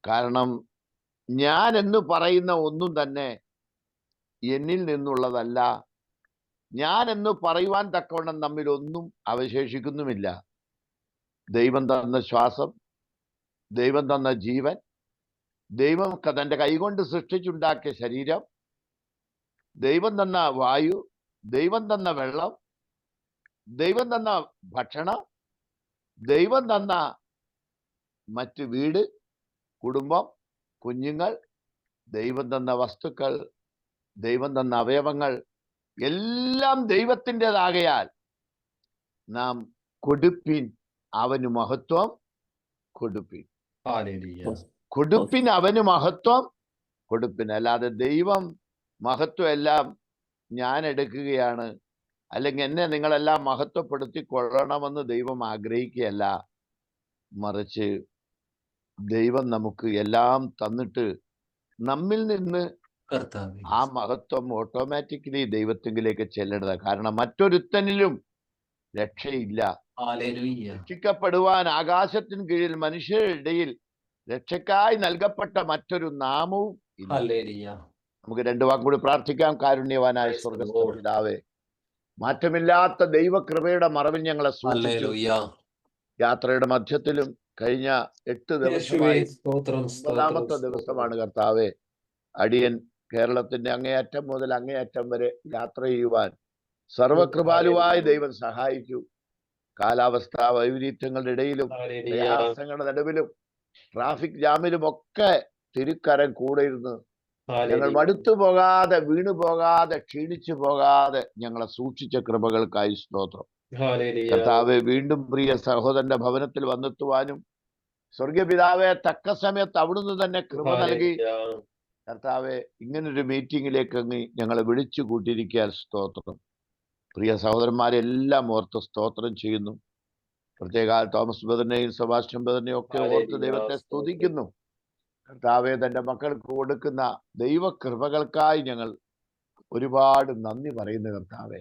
കാരണം ഞാൻ എന്ന് പറയുന്ന ഒന്നും തന്നെ എന്നിൽ നിന്നുള്ളതല്ല. ഞാൻ എന്ന് പറയുവാൻ തക്കവണ്ണം നമ്മിൽ ഒന്നും അവശേഷിക്കുന്നുമില്ല. ദൈവം തന്ന ശ്വാസം, ദൈവം തന്ന ജീവൻ, ദൈവം തന്റെ കൈകൊണ്ട് സൃഷ്ടിച്ചുണ്ടാക്കിയ ശരീരം, ദൈവം തന്ന വായു, ദൈവം തന്ന വെള്ളം, ദൈവം തന്ന ഭക്ഷണം, ദൈവം തന്ന മറ്റ് വീട്, കുടുംബം, കുഞ്ഞുങ്ങൾ, ദൈവം തന്ന വസ്തുക്കൾ, ദൈവം തന്ന അവയവങ്ങൾ എല്ലാം ദൈവത്തിൻ്റെതാകയാൽ നാം കൊടുപ്പിൻ അവന് മഹത്വം, കൊടുപ്പിൻ. കൊടുപ്പിൻ അവന് മഹത്വം, കൊടുപ്പിൻ. അല്ലാതെ ദൈവം മഹത്വം എല്ലാം ഞാൻ എടുക്കുകയാണ്, അല്ലെങ്കിൽ എന്നെ നിങ്ങളെല്ലാം മഹത്വപ്പെടുത്തി കൊള്ളണമെന്ന് ദൈവം ആഗ്രഹിക്കുകയല്ല. മറിച്ച് ദൈവം നമുക്ക് എല്ലാം തന്നിട്ട് നമ്മിൽ നിന്ന് ആ മഹത്വം ഓട്ടോമാറ്റിക്കലി ദൈവത്തിങ്കിലേക്ക് ചെല്ലേണ്ടത്. കാരണം മറ്റൊരുത്തനിലും രക്ഷയില്ല. രക്ഷിക്കപ്പെടുവാൻ ആകാശത്തിന് കീഴിൽ മനുഷ്യരുടെ ഇടയിൽ രക്ഷക്കായി നൽകപ്പെട്ട മറ്റൊരു നാമവും ഇല്ല. നമുക്ക് രണ്ടു വാക്കും കൂടി പ്രാർത്ഥിക്കാം. കാരുണ്യവാനായ സ്വർഗ്ഗസ്ഥ പിതാവേ, മാറ്റമില്ലാത്ത ദൈവകൃപയുടെ മറവിൽ ഞങ്ങളെ സൂക്ഷിച്ചു. യാത്രയുടെ മധ്യത്തിലും കഴിഞ്ഞ 8 ദിവസമായി 9ാമത്തെ ദിവസമാണ് കർത്താവേ, അടിയൻ കേരളത്തിന്റെ അങ്ങേയറ്റം മുതൽ അങ്ങേയറ്റം വരെ യാത്ര ചെയ്യുവാൻ സർവകൃപാലുവായ ദൈവം സഹായിച്ചു. കാലാവസ്ഥാ വൈപരീത്യങ്ങളുടെ ഇടയിലും പ്രയാസങ്ങളുടെ നടുവിലും ട്രാഫിക് ജാമിലും ഒക്കെ തിരുക്കരം കൂടെ ഇരുന്ന് ഞങ്ങൾ മടുത്തു പോകാതെ, വീണു പോകാതെ, ക്ഷീണിച്ചു പോകാതെ ഞങ്ങളെ സൂക്ഷിച്ച കൃപകൾക്കായി സ്തോത്രം. കർത്താവെ, വീണ്ടും പ്രിയ സഹോദരന്റെ ഭവനത്തിൽ വന്നെത്തുവാനും സ്വർഗീയ പിതാവെ തക്ക സമയത്ത് അവിടുന്ന് തന്നെ കൃപ നൽകി കർത്താവെ ഇങ്ങനൊരു മീറ്റിംഗിലേക്ക് അങ്ങ് ഞങ്ങളെ വിളിച്ചു കൂട്ടിയിരിക്കാൻ സ്തോത്രം. പ്രിയ സഹോദരന്മാരെല്ലാം ഓർത്ത് സ്തോത്രം ചെയ്യുന്നു. പ്രത്യേക തോമസ് ബ്രദറിനെയും സെബാസ്റ്റ്യൻ ബ്രദറിനെയും ഒക്കെ ഓർത്ത് ദൈവത്തെ സ്തുതിക്കുന്നു. കർത്താവെ, തന്റെ മക്കൾക്ക് കൊടുക്കുന്ന ദൈവകൃപകൾക്കായി ഞങ്ങൾ ഒരുപാട് നന്ദി പറയുന്നു. കർത്താവെ,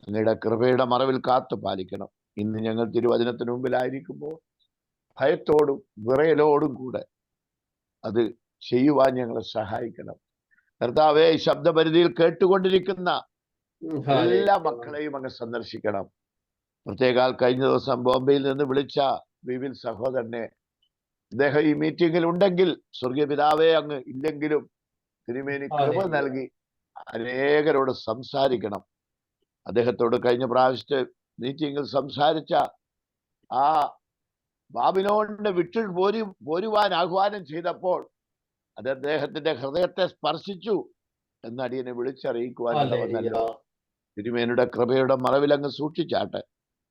അങ്ങയുടെ കൃപയുടെ മറവിൽ കാത്തു പാലിക്കണം. ഇന്ന് ഞങ്ങൾ തിരുവചനത്തിന് മുമ്പിലായിരിക്കുമ്പോൾ ഭയത്തോടും വിറയലോടും കൂടെ അത് ചെയ്യുവാൻ ഞങ്ങളെ സഹായിക്കണം. കർത്താവെ, ശബ്ദപരിധിയിൽ കേട്ടുകൊണ്ടിരിക്കുന്ന എല്ലാ മക്കളെയും അങ്ങ് സന്ദർശിക്കണം. പ്രത്യേക കഴിഞ്ഞ ദിവസം ബോംബെയിൽ നിന്ന് വിളിച്ച വിപിൻ സഹോദരനെ, അദ്ദേഹം ഈ മീറ്റിംഗിൽ ഉണ്ടെങ്കിൽ സ്വർഗീയ പിതാവേ അങ്ങ് ഇല്ലെങ്കിലും തിരുമേനി കൃപ നൽകി അനേകരോട് സംസാരിക്കണം. അദ്ദേഹത്തോട് കഴിഞ്ഞ പ്രാവശ്യത്തെ മീറ്റിംഗിൽ സംസാരിച്ച ആ ബാബിലോണിനെ വിട്ടു പോരുവാൻ ആഹ്വാനം ചെയ്തപ്പോൾ അത് അദ്ദേഹത്തിന്റെ ഹൃദയത്തെ സ്പർശിച്ചു എന്ന് അടിയനെ വിളിച്ചറിയിക്കുവാനല്ലോ. തിരുമേനിയുടെ കൃപയുടെ മറവിൽ അങ്ങ് സൂക്ഷിച്ചാട്ടെ.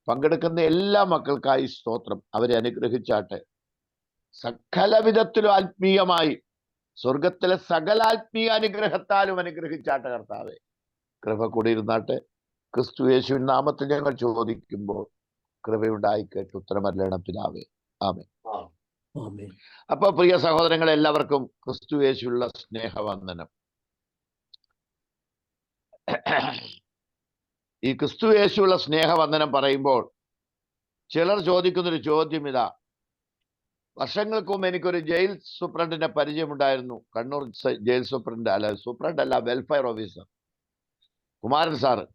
പങ്കെടുക്കുന്ന എല്ലാ മക്കൾക്കായി സ്തോത്രം. അവരെ അനുഗ്രഹിച്ചാട്ടെ. സകല വിധത്തിലും ആത്മീയമായി സ്വർഗത്തിലെ സകല ആത്മീയ അനുഗ്രഹത്താലും അനുഗ്രഹിച്ചാട്ടെ. കർത്താവെ, കൃപ കൂടിയിരുന്നാട്ടെ. ക്രിസ്തു യേശുവിൻ നാമത്തിൽ ഞങ്ങൾ ചോദിക്കുമ്പോൾ കൃപയുണ്ടായി കേട്ട് ഉത്തരമല്ലണം പിതാവേ. ആമേൻ. അപ്പൊ പ്രിയ സഹോദരങ്ങളെ, എല്ലാവർക്കും ക്രിസ്തു യേശുവിലുള്ള സ്നേഹവന്ദനം. ഈ ക്രിസ്തു യേശുവിലുള്ള സ്നേഹവന്ദനം പറയുമ്പോൾ ചിലർ ചോദിക്കുന്നൊരു ചോദ്യം ഇതാ. വർഷങ്ങൾക്ക് മുമ്പ് എനിക്കൊരു ജയിൽ സൂപ്രണ്ടിന്റെ പരിചയമുണ്ടായിരുന്നു. കണ്ണൂർ ജയിൽ സൂപ്രണ്ട് അല്ല, വെൽഫെയർ ഓഫീസർ കുമാരൻ സാറ്.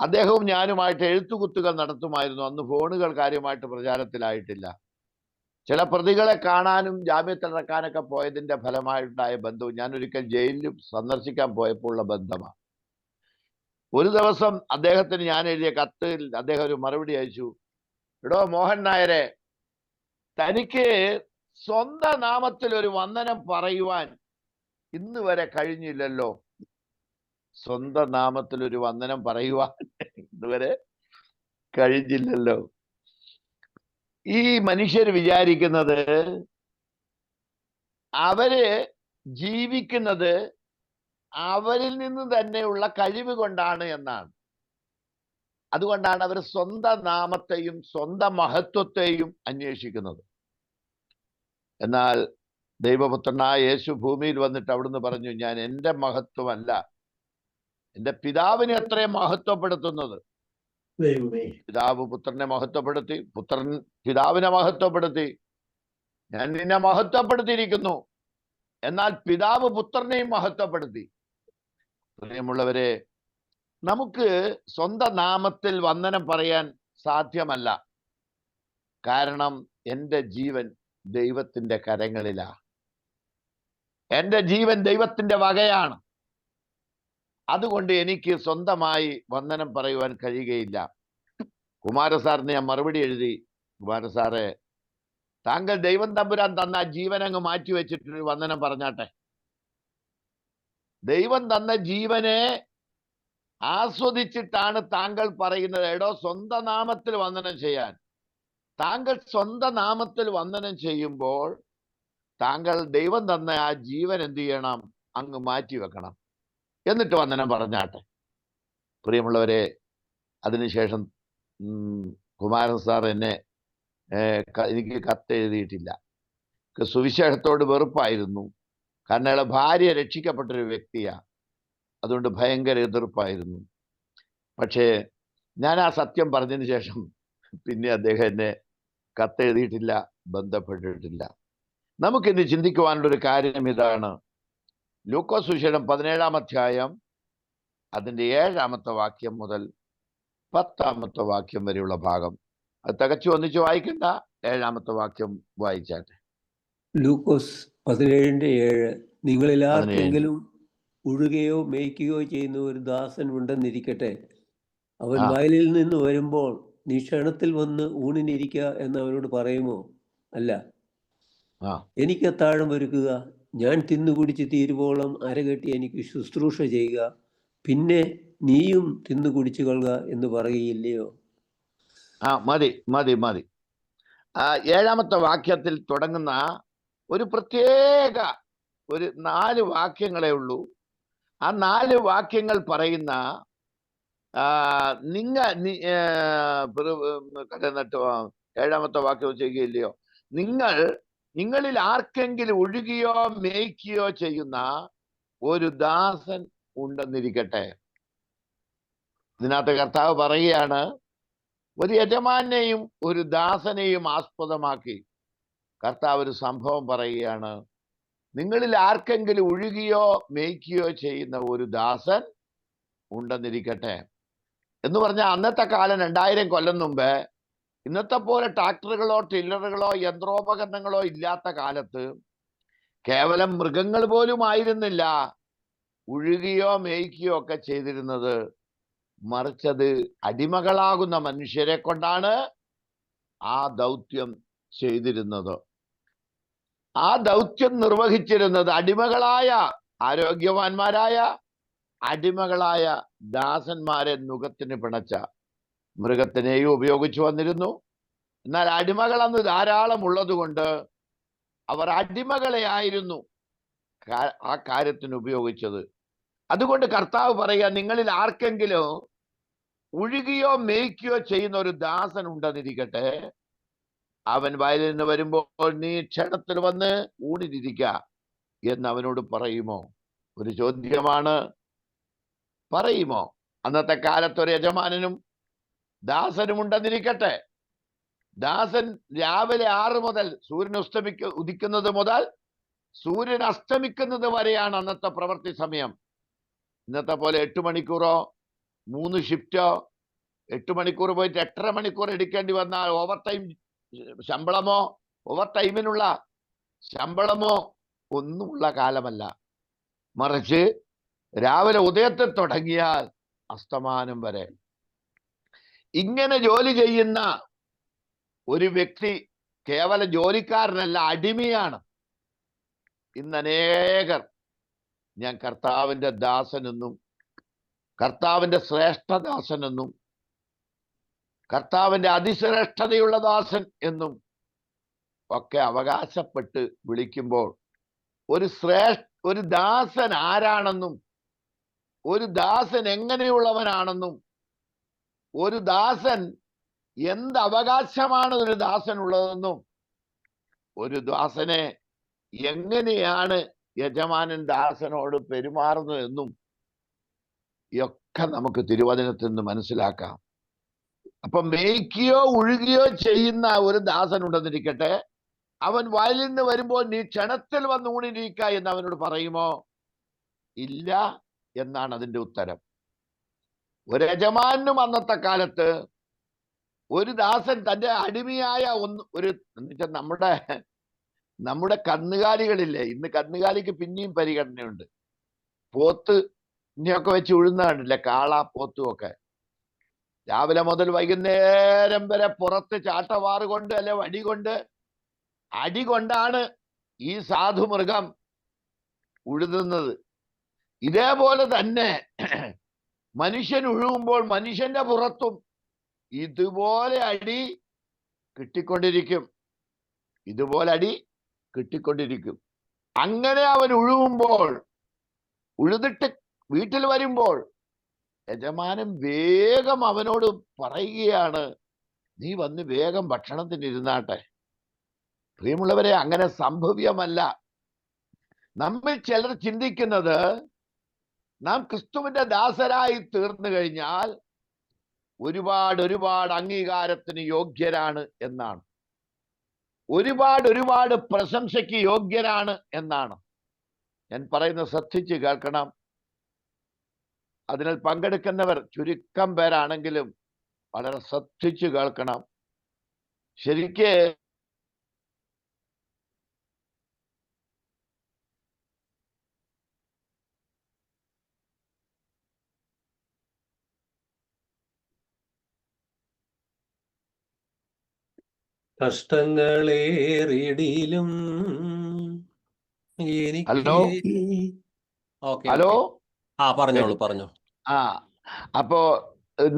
അദ്ദേഹവും ഞാനുമായിട്ട് എഴുത്തുകുത്തുകൾ നടത്തുമായിരുന്നു. അന്ന് ഫോണുകൾ കാര്യമായിട്ട് പ്രചാരത്തിലായിട്ടില്ല. ചില പ്രതികളെ കാണാനും ജാമ്യത്തിലിറക്കാനൊക്കെ പോയതിന്റെ ഫലമായിട്ടുണ്ടായ ബന്ധവും ഞാനൊരിക്കൽ ജയിലിൽ സന്ദർശിക്കാൻ പോയപ്പോൾ ഉള്ള ബന്ധമാണ്. ഒരു ദിവസം അദ്ദേഹത്തിന് ഞാൻ എഴുതിയ കത്തിൽ അദ്ദേഹം ഒരു മറുപടി അയച്ചു. എടോ മോഹൻ നായരെ, തനിക്ക് സ്വന്തം നാമത്തിൽ ഒരു വന്ദനം പറയുവാൻ ഇന്ന് വരെ കഴിഞ്ഞില്ലല്ലോ. സ്വന്തം നാമത്തിൽ ഒരു വന്ദനം പറയുവാൻ ഇതുവരെ കഴിഞ്ഞില്ലല്ലോ. ഈ മനുഷ്യർ വിചാരിക്കുന്നത് അവര് ജീവിക്കുന്നത് അവരിൽ നിന്ന് തന്നെയുള്ള കഴിവ് കൊണ്ടാണ് എന്നാണ്. അതുകൊണ്ടാണ് അവർ സ്വന്തം നാമത്തെയും സ്വന്തം മഹത്വത്തെയും അന്വേഷിക്കുന്നത്. എന്നാൽ ദൈവപുത്രനായ യേശു ഭൂമിയിൽ വന്നിട്ട് അവിടുന്ന് പറഞ്ഞു, ഞാൻ എൻ്റെ മഹത്വമല്ല, എൻ്റെ പിതാവിനെ അത്രയും മഹത്വപ്പെടുത്തുന്നത്. പിതാവ് പുത്രനെ മഹത്വപ്പെടുത്തി, പുത്രൻ പിതാവിനെ മഹത്വപ്പെടുത്തി. ഞാൻ നിന്നെ മഹത്വപ്പെടുത്തിയിരിക്കുന്നു. എന്നാൽ പിതാവ് പുത്രനെയും മഹത്വപ്പെടുത്തി. പ്രിയമുള്ളവരെ, നമുക്ക് സ്വന്തം നാമത്തിൽ വന്ദനം പറയാൻ സാധ്യമല്ല. കാരണം എൻ്റെ ജീവൻ ദൈവത്തിന്റെ കരങ്ങളിലാ. എൻ്റെ ജീവൻ ദൈവത്തിന്റെ വകയാണ്. അതുകൊണ്ട് എനിക്ക് സ്വന്തമായി വന്ദനം പറയുവാൻ കഴിയുകയില്ല. കുമാരസാറിന് ഞാൻ മറുപടി എഴുതി, കുമാരസാറെ, താങ്കൾ ദൈവം തമ്പുരാൻ തന്ന ജീവനങ്ങ് മാറ്റി വെച്ചിട്ട് വന്ദനം പറഞ്ഞാട്ടെ. ദൈവം തന്ന ജീവനെ ആസ്വദിച്ചിട്ടാണ് താങ്കൾ പറയുന്നത്, എടോ സ്വന്തം നാമത്തിൽ വന്ദനം ചെയ്യാൻ. താങ്കൾ സ്വന്തം നാമത്തിൽ വന്ദനം ചെയ്യുമ്പോൾ താങ്കൾ ദൈവം തന്ന ആ ജീവൻ എന്ത് ചെയ്യണം? അങ്ങ് മാറ്റി വെക്കണം. എന്നിട്ട് വന്ദനം പറഞ്ഞാട്ടെ. പ്രിയമുള്ളവരെ, അതിനുശേഷം കുമാരൻ സാർ എന്നെ എനിക്ക് കത്തെഴുതിയിട്ടില്ല. സുവിശേഷത്തോട് വെറുപ്പായിരുന്നു. കാരണം അയാളെ ഭാര്യ രക്ഷിക്കപ്പെട്ടൊരു വ്യക്തിയാ. അതുകൊണ്ട് ഭയങ്കര എതിർപ്പായിരുന്നു. പക്ഷേ ഞാൻ ആ സത്യം പറഞ്ഞതിന് ശേഷം പിന്നെ അദ്ദേഹം എന്നെ കത്തെഴുതിയിട്ടില്ല, ബന്ധപ്പെട്ടിട്ടില്ല. നമുക്കിന്ന് ചിന്തിക്കുവാനുള്ളൊരു കാര്യം ഇതാണ്. ലൂക്കോസ് സുവിശേഷം 17-ാം അധ്യായം അതിൻ്റെ 7-ാമത്തെ വാക്യം മുതൽ 10-ാമത്തെ വാക്യം വരെയുള്ള ഭാഗം. അത് തികച്ചു ഒന്നിച്ച് വായിക്കണ്ട, 7-ാമത്തെ വാക്യം വായിച്ചാട്ടെ. ലൂക്കോസ് 17:7. നിങ്ങളിൽ ആർക്കെങ്കിലും ഉഴുകയോ മേയ്ക്കുകയോ ചെയ്യുന്ന ഒരു ദാസൻ ഉണ്ടെന്നിരിക്കട്ടെ. അവൻ വയലിൽ നിന്ന് വരുമ്പോൾ നീ ക്ഷണത്തിൽ വന്ന് ഊണിനിരിക്കുക എന്ന് അവനോട് പറയുമോ? അല്ല, എനിക്ക് അത്താഴം ഒരുക്കുക, ഞാൻ തിന്നുകുടിച്ച് തീരുവോളം അരകെട്ടി എനിക്ക് ശുശ്രൂഷ ചെയ്യുക, പിന്നെ നീയും തിന്നുകുടിച്ചു കൊള്ളുക എന്ന് പറയുകയില്ലയോ? മതി മതി മതി. 7-ാമത്തെ വാക്യത്തിൽ തുടങ്ങുന്ന ഒരു പ്രത്യേക ഒരു 4 വാക്യങ്ങളേ ഉള്ളൂ. ആ 4 വാക്യങ്ങൾ പറയുന്ന എന്നിട്ട് 7-ാമത്തെ വാക്യം ചെയ്യുകയില്ലയോ? നിങ്ങളിൽ ആർക്കെങ്കിലും ഒഴുകിയോ മേയ്ക്കുകയോ ചെയ്യുന്ന ഒരു ദാസൻ ഉണ്ടെന്നിരിക്കട്ടെ. ഇതിനകത്ത് കർത്താവ് പറയുകയാണ്, ഒരു യജമാനെയും ഒരു ദാസനെയും ആസ്പദമാക്കി കർത്താവ് ഒരു സംഭവം പറയുകയാണ്. നിങ്ങളിൽ ആർക്കെങ്കിലും ഒഴുകിയോ മേയ്ക്കുകയോ ചെയ്യുന്ന ഒരു ദാസൻ ഉണ്ടെന്നിരിക്കട്ടെ എന്ന് പറഞ്ഞാൽ, അന്നത്തെ കാലം 2000 കൊല്ലം മുമ്പ് ഇന്നത്തെ പോലെ ട്രാക്ടറുകളോ ടില്ലറുകളോ യന്ത്രോപകരണങ്ങളോ ഇല്ലാത്ത കാലത്ത് കേവലം മൃഗങ്ങൾ പോലും ആയിരുന്നില്ല ഉഴുകിയോ മേയ്ക്കുകയോ ഒക്കെ ചെയ്തിരുന്നത്. മറിച്ചത് അടിമകളാകുന്ന മനുഷ്യരെ കൊണ്ടാണ് ആ ദൗത്യം ചെയ്തിരുന്നത്. ആ ദൗത്യം നിർവഹിച്ചിരുന്നത് അടിമകളായ, ആരോഗ്യവാന്മാരായ അടിമകളായ ദാസന്മാരെ നുകത്തിന് പിണച്ച മൃഗത്തിനെയും ഉപയോഗിച്ചു വന്നിരുന്നു. എന്നാൽ അടിമകൾ അന്ന് ധാരാളം ഉള്ളത് കൊണ്ട് അവർ അടിമകളെ ആയിരുന്നു ആ കാര്യത്തിന് ഉപയോഗിച്ചത്. അതുകൊണ്ട് കർത്താവ് പറയുക, നിങ്ങളിൽ ആർക്കെങ്കിലും ഉഴുകിയോ മേയ്ക്കുകയോ ചെയ്യുന്ന ഒരു ദാസൻ ഉണ്ടെന്നിരിക്കട്ടെ. അവൻ വയലിൽ നിന്ന് വരുമ്പോൾ നീ ക്ഷണത്തിൽ വന്ന് ഊണിനിരിക്ക എന്ന് അവനോട് പറയുമോ? ഒരു ചോദ്യമാണ്. പറയുമോ? അന്നത്തെ കാലത്ത് ഒരു യജമാനനും ദാസനും ഉണ്ടെന്നിരിക്കട്ടെ. ദാസൻ രാവിലെ 6 മുതൽ സൂര്യൻ ഉദിക്കുന്നത് മുതൽ സൂര്യൻ അസ്തമിക്കുന്നത് വരെയാണ് അന്നത്തെ പ്രവൃത്തി സമയം. ഇന്നത്തെ പോലെ 8 മണിക്കൂറോ 3 ഷിഫ്റ്റോ 8 മണിക്കൂർ പോയിട്ട് 8.5 മണിക്കൂർ എടുക്കേണ്ടി വന്നാൽ ഓവർ ടൈം ശമ്പളമോ ഓവർ ടൈമിനുള്ള ശമ്പളമോ ഒന്നുമുള്ള കാലമല്ല. മറിച്ച് രാവിലെ ഉദയത്തിൽ തുടങ്ങിയാൽ അസ്തമാനം വരെ ഇങ്ങനെ ജോലി ചെയ്യുന്ന ഒരു വ്യക്തി കേവല ജോലിക്കാരനല്ല, അടിമയാണ്. ഇന്ന് അനേകർ ഞാൻ കർത്താവിൻ്റെ ദാസനെന്നും കർത്താവിൻ്റെ ശ്രേഷ്ഠദാസനെന്നും കർത്താവിൻ്റെ അതിശ്രേഷ്ഠതയുള്ള ദാസൻ എന്നും ഒക്കെ അവകാശപ്പെട്ട് വിളിക്കുമ്പോൾ ഒരു ദാസൻ ആരാണെന്നും ഒരു ദാസൻ എങ്ങനെയുള്ളവനാണെന്നും ഒരു ദാസൻ എന്ത് അവകാശമാണ് ഒരു ദാസനുള്ളതെന്നും ഒരു ദാസനെ എങ്ങനെയാണ് യജമാനൻ ദാസനോട് പെരുമാറുന്നു എന്നും ഒക്കെ നമുക്ക് തിരുവചനത്തിൽ നിന്ന് മനസ്സിലാക്കാം. അപ്പൊ മേയ്ക്കുകയോ ഉഴുകുകയോ ചെയ്യുന്ന ഒരു ദാസൻ ഉണ്ടെന്നിരിക്കട്ടെ. അവൻ വയലിൽ നിന്ന് വരുമ്പോൾ നീ ക്ഷണത്തിൽ വന്ന് ഊണിരിക്ക എന്ന് അവനോട് പറയുമോ? ഇല്ല എന്നാണ് അതിന്റെ ഉത്തരം. ഒരു യജമാനും അന്നത്തെ കാലത്ത് ഒരു ദാസൻ തന്റെ അടിമയായ നമ്മുടെ കന്നുകാലികളില്ലേ, ഇന്ന് കന്നുകാലിക്ക് പിന്നെയും പരിഗണനയുണ്ട്. പോത്ത് ഇനിയൊക്കെ വെച്ച് ഉഴുന്ന കണ്ടില്ലേ, കാള പോത്തും ഒക്കെ. രാവിലെ മുതൽ വൈകുന്നേരം വരെ പുറത്ത് ചാട്ടവാറ് കൊണ്ട് അല്ലെ അടി കൊണ്ടാണ് ഈ സാധുമൃഗം ഉഴുതുന്നത്. ഇതേപോലെ തന്നെ മനുഷ്യൻ ഉഴുകുമ്പോൾ മനുഷ്യന്റെ പുറത്തും ഇതുപോലെ അടി കിട്ടിക്കൊണ്ടിരിക്കും. അങ്ങനെ അവൻ ഉഴുതിട്ട് വീട്ടിൽ വരുമ്പോൾ യജമാനൻ വേഗം അവനോട് പറയുകയാണ്, നീ വന്ന് വേഗം ഭക്ഷണത്തിന് ഇരുന്നാട്ടെ. പ്രിയമുള്ളവരെ, അങ്ങനെ സംഭവ്യമല്ല. നമ്മൾ ചിലർ ചിന്തിക്കുന്നത് നാം ക്രിസ്തുവിന്റെ ദാസരായി തീർന്നു കഴിഞ്ഞാൽ ഒരുപാട് അംഗീകാരത്തിന് യോഗ്യരാണ് എന്നാണ്, ഒരുപാട് പ്രശംസയ്ക്ക് യോഗ്യരാണ് എന്നാണ്. ഞാൻ പറയുന്നത് ശ്രദ്ധിച്ച് കേൾക്കണം. അതിൽ പങ്കെടുക്കുന്നവർ ചുരുക്കം പേരാണെങ്കിലും വളരെ ശ്രദ്ധിച്ചു കേൾക്കണം. ശരിക്ക് കഷ്ടങ്ങളേറിടിലും എനിക്ക് ഹലോ ഓക്കെ ഹലോ പറഞ്ഞോളൂ. അപ്പോ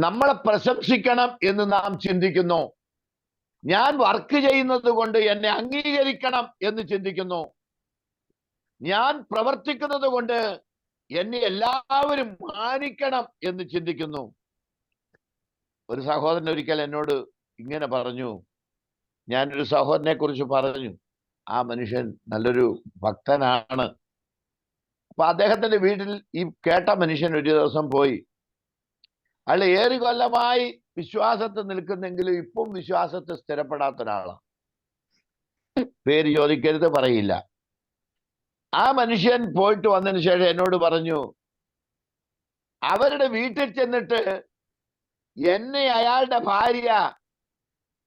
നമ്മളെ പ്രശംസിക്കണം എന്ന് നാം ചിന്തിക്കുന്നു. ഞാൻ വർക്ക് ചെയ്യുന്നത് കൊണ്ട് എന്നെ അംഗീകരിക്കണം എന്ന് ചിന്തിക്കുന്നു. ഞാൻ പ്രവർത്തിക്കുന്നത് കൊണ്ട് എന്നെ എല്ലാവരും മാനിക്കണം എന്ന് ചിന്തിക്കുന്നു. ഒരു സഹോദരൻ ഒരിക്കൽ എന്നോട് ഇങ്ങനെ പറഞ്ഞു, ഞാനൊരു സഹോദരനെ കുറിച്ച് പറഞ്ഞു, ആ മനുഷ്യൻ നല്ലൊരു ഭക്തനാണ്. അപ്പൊ അദ്ദേഹത്തിന്റെ വീട്ടിൽ ഈ കേട്ട മനുഷ്യൻ ഒരു ദിവസം പോയി. അയാൾ 7 കൊല്ലമായി വിശ്വാസത്തിൽ നിൽക്കുന്നെങ്കിലും ഇപ്പം വിശ്വാസത്തിൽ സ്ഥിരപ്പെടാത്ത ഒരാളാണ്. പേര് ചോദിക്കരുത്, പറയില്ല. ആ മനുഷ്യൻ പോയിട്ട് വന്നതിന് ശേഷം എന്നോട് പറഞ്ഞു, അവരുടെ വീട്ടിൽ ചെന്നിട്ട് എന്നെ അയാളുടെ ഭാര്യ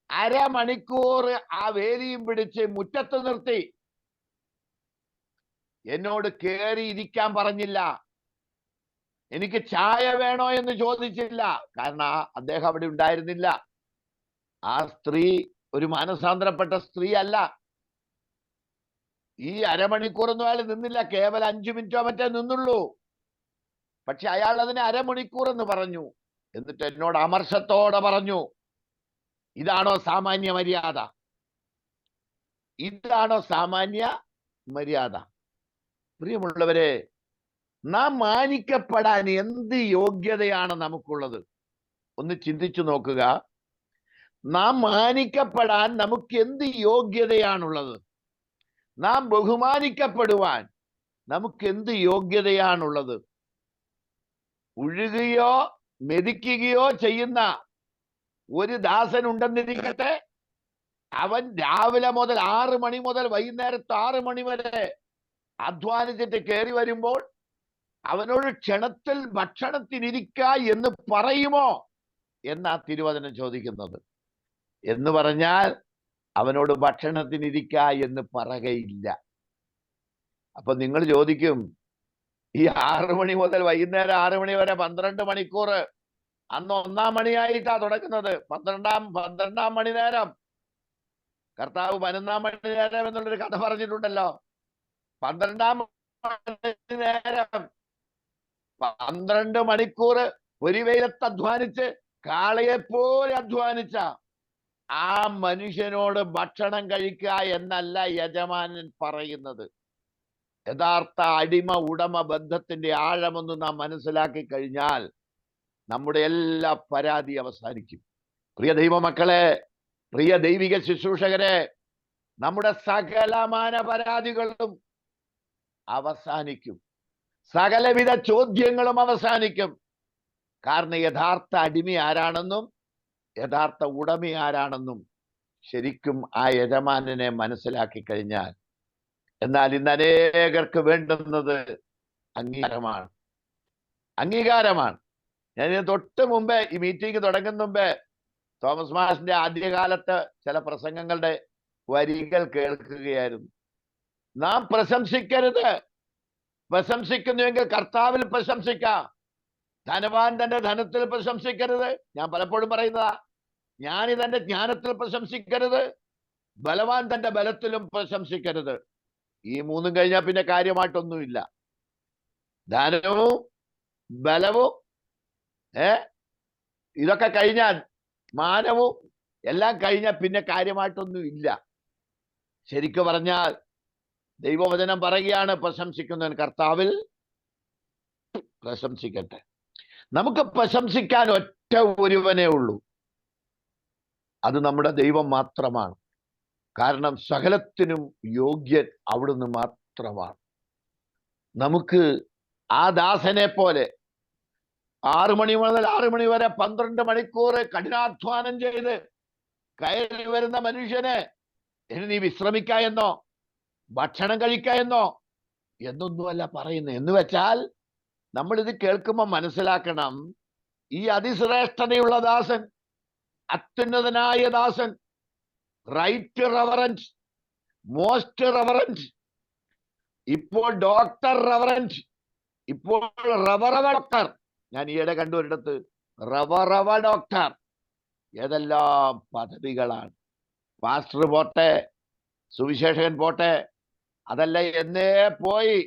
അരമണിക്കൂർ ആ വേലിയും പിടിച്ച് മുറ്റത്ത് നിർത്തി. എന്നോട് കയറി ഇരിക്കാൻ പറഞ്ഞില്ല, എനിക്ക് ചായ വേണോ എന്ന് ചോദിച്ചില്ല. കാരണം അദ്ദേഹം അവിടെ ഉണ്ടായിരുന്നില്ല. ആ സ്ത്രീ ഒരു മാനസാന്തരപ്പെട്ട സ്ത്രീ അല്ല. ഈ അരമണിക്കൂറൊന്നും അയാൾ നിന്നില്ല, കേവലം 5 മിനിറ്റോ മറ്റേ നിന്നുള്ളൂ. പക്ഷെ അയാൾ അതിനെ അരമണിക്കൂർ എന്ന് പറഞ്ഞു. എന്നിട്ട് എന്നോട് അമർഷത്തോടെ പറഞ്ഞു, ഇതാണോ സാമാന്യ മര്യാദ? ഇതാണോ സാമാന്യ മര്യാദ? പ്രിയമുള്ളവരെ, നാം മാനിക്കപ്പെടാൻ എന്ത് യോഗ്യതയാണ് നമുക്കുള്ളത്? ഒന്ന് ചിന്തിച്ചു നോക്കുക. നാം മാനിക്കപ്പെടാൻ നമുക്ക് എന്ത് യോഗ്യതയാണുള്ളത്? നാം ബഹുമാനിക്കപ്പെടുവാൻ നമുക്ക് എന്ത് യോഗ്യതയാണുള്ളത്? ഉഴുകുകയോ മെതിക്കുകയോ ചെയ്യുന്ന ഒരു ദാസൻ ഉണ്ടെന്നിരിക്കട്ടെ. അവൻ രാവിലെ മുതൽ 6 മണി മുതൽ വൈകുന്നേരത്ത് 6 മണി വരെ അധ്വാനിച്ചിട്ട് കയറി വരുമ്പോൾ അവനോട് ക്ഷണത്തിൽ ഭക്ഷണത്തിനിരിക്ക എന്ന് പറയുമോ എന്നാ തിരുവചനം ചോദിക്കുന്നത്. എന്ന് പറഞ്ഞാൽ അവനോട് ഭക്ഷണത്തിനിരിക്ക എന്ന് പറയുകയില്ല. അപ്പൊ നിങ്ങൾ ചോദിക്കും, ഈ 6 മണി മുതൽ വൈകുന്നേരം 6 മണി വരെ 12 മണിക്കൂർ, അന്ന് 1-ാം മണിയായിട്ടാ തുടങ്ങുന്നത്. 12-ാം മണി നേരം കർത്താവ് 11-ാം മണി നേരം എന്നുള്ളൊരു കഥ പറഞ്ഞിട്ടുണ്ടല്ലോ. 12-ാം മണി നേരം 12 മണിക്കൂർ ഒരു വെയിലത്ത് അധ്വാനിച്ച് കാളയെപ്പോലെ അധ്വാനിച്ച ആ മനുഷ്യനോട് ഭക്ഷണം കഴിക്കുക എന്നല്ല യജമാനൻ പറയുന്നത്. യഥാർത്ഥ അടിമ ഉടമ ബന്ധത്തിന്റെ ആഴമൊന്ന് നാം മനസ്സിലാക്കി കഴിഞ്ഞാൽ നമ്മുടെ എല്ലാ പരാതി അവസാനിക്കും. പ്രിയ ദൈവമക്കളെ, പ്രിയ ദൈവിക ശുശ്രൂഷകരെ, നമ്മുടെ സകലമാന പരാതികളും അവസാനിക്കും. സകലവിധ ചോദ്യങ്ങളും അവസാനിക്കും. കാരണം യഥാർത്ഥ അടിമ ആരാണെന്നും യഥാർത്ഥ ഉടമ ആരാണെന്നും ശരിക്കും ആ യജമാനനെ മനസ്സിലാക്കി കഴിഞ്ഞാൽ, എന്നാൽ ഇന്ന് അനേകർക്ക് വേണ്ടുന്നത് അംഗീകാരമാണ്. അംഗീകാരമാണ്. ഞാൻ തൊട്ട് മുമ്പേ, ഈ മീറ്റിംഗ് തുടങ്ങുന്ന മുമ്പേ, തോമസ് മാഷിന്റെ ആദ്യകാലത്ത് ചില പ്രസംഗങ്ങളുടെ വരികൾ കേൾക്കുകയായിരുന്നു. നാം പ്രശംസിക്കരുത്. പ്രശംസിക്കുന്നുവെങ്കിൽ കർത്താവിൽ പ്രശംസിക്കാം. ധനവാൻ തന്റെ ധനത്തിൽ പ്രശംസിക്കരുത്. ഞാൻ പലപ്പോഴും പറയുന്നതാ. ജ്ഞാനി തന്റെ ജ്ഞാനത്തിൽ പ്രശംസിക്കരുത്. ബലവാൻ തന്റെ ബലത്തിലും പ്രശംസിക്കരുത്. ഈ മൂന്നും കഴിഞ്ഞാൽ പിന്നെ കാര്യമായിട്ടൊന്നുമില്ല. ധനവും ബലവും ഇതൊക്കെ കഴിഞ്ഞാൽ, മാനവും എല്ലാം കഴിഞ്ഞാൽ പിന്നെ കാര്യമായിട്ടൊന്നും ഇല്ല. ശരിക്കു പറഞ്ഞാൽ ദൈവവചനം പറയുകയാണ്, പ്രശംസിക്കുന്നവൻ കർത്താവിൽ പ്രശംസിക്കട്ടെ. നമുക്ക് പ്രശംസിക്കാൻ ഒറ്റ ഒരുവനേ ഉള്ളൂ, അത് നമ്മുടെ ദൈവം മാത്രമാണ്. കാരണം സകലത്തിനും യോഗ്യൻ അവിടുന്ന് മാത്രമാണ്. നമുക്ക് ആ ദാസനെ പോലെ 6 മണി മുതൽ 6 മണി വരെ 12 മണിക്കൂർ കഠിനാധ്വാനം ചെയ്ത് കയറി വരുന്ന മനുഷ്യനെ ഇനി നീ വിശ്രമിക്ക എന്നോ ഭക്ഷണം കഴിക്ക എന്നോ എന്നൊന്നുമല്ല പറയുന്നത്. എന്ന് വെച്ചാൽ നമ്മൾ ഇത് കേൾക്കുമ്പോൾ മനസ്സിലാക്കണം, ഈ അതിശ്രേഷ്ഠതയുള്ള ദാസൻ, അത്യുന്നതനായ ദാസൻ, റൈറ്റ് റവറൻസ്, മോസ്റ്റ് റവറൻസ്, ഇപ്പോൾ ഡോക്ടർ റവറൻസ്, ഇപ്പോൾ റവറവ ഡോക്ടർ. ഞാൻ ഈയിടെ കണ്ടു ഒരിടത്ത് റവറവ ഡോക്ടർ. ഏതെല്ലാം പദവികളാണ്. പാസ്റ്റർ പോട്ടെ, സുവിശേഷകൻ പോട്ടെ, അതല്ല എന്നേ പോയി.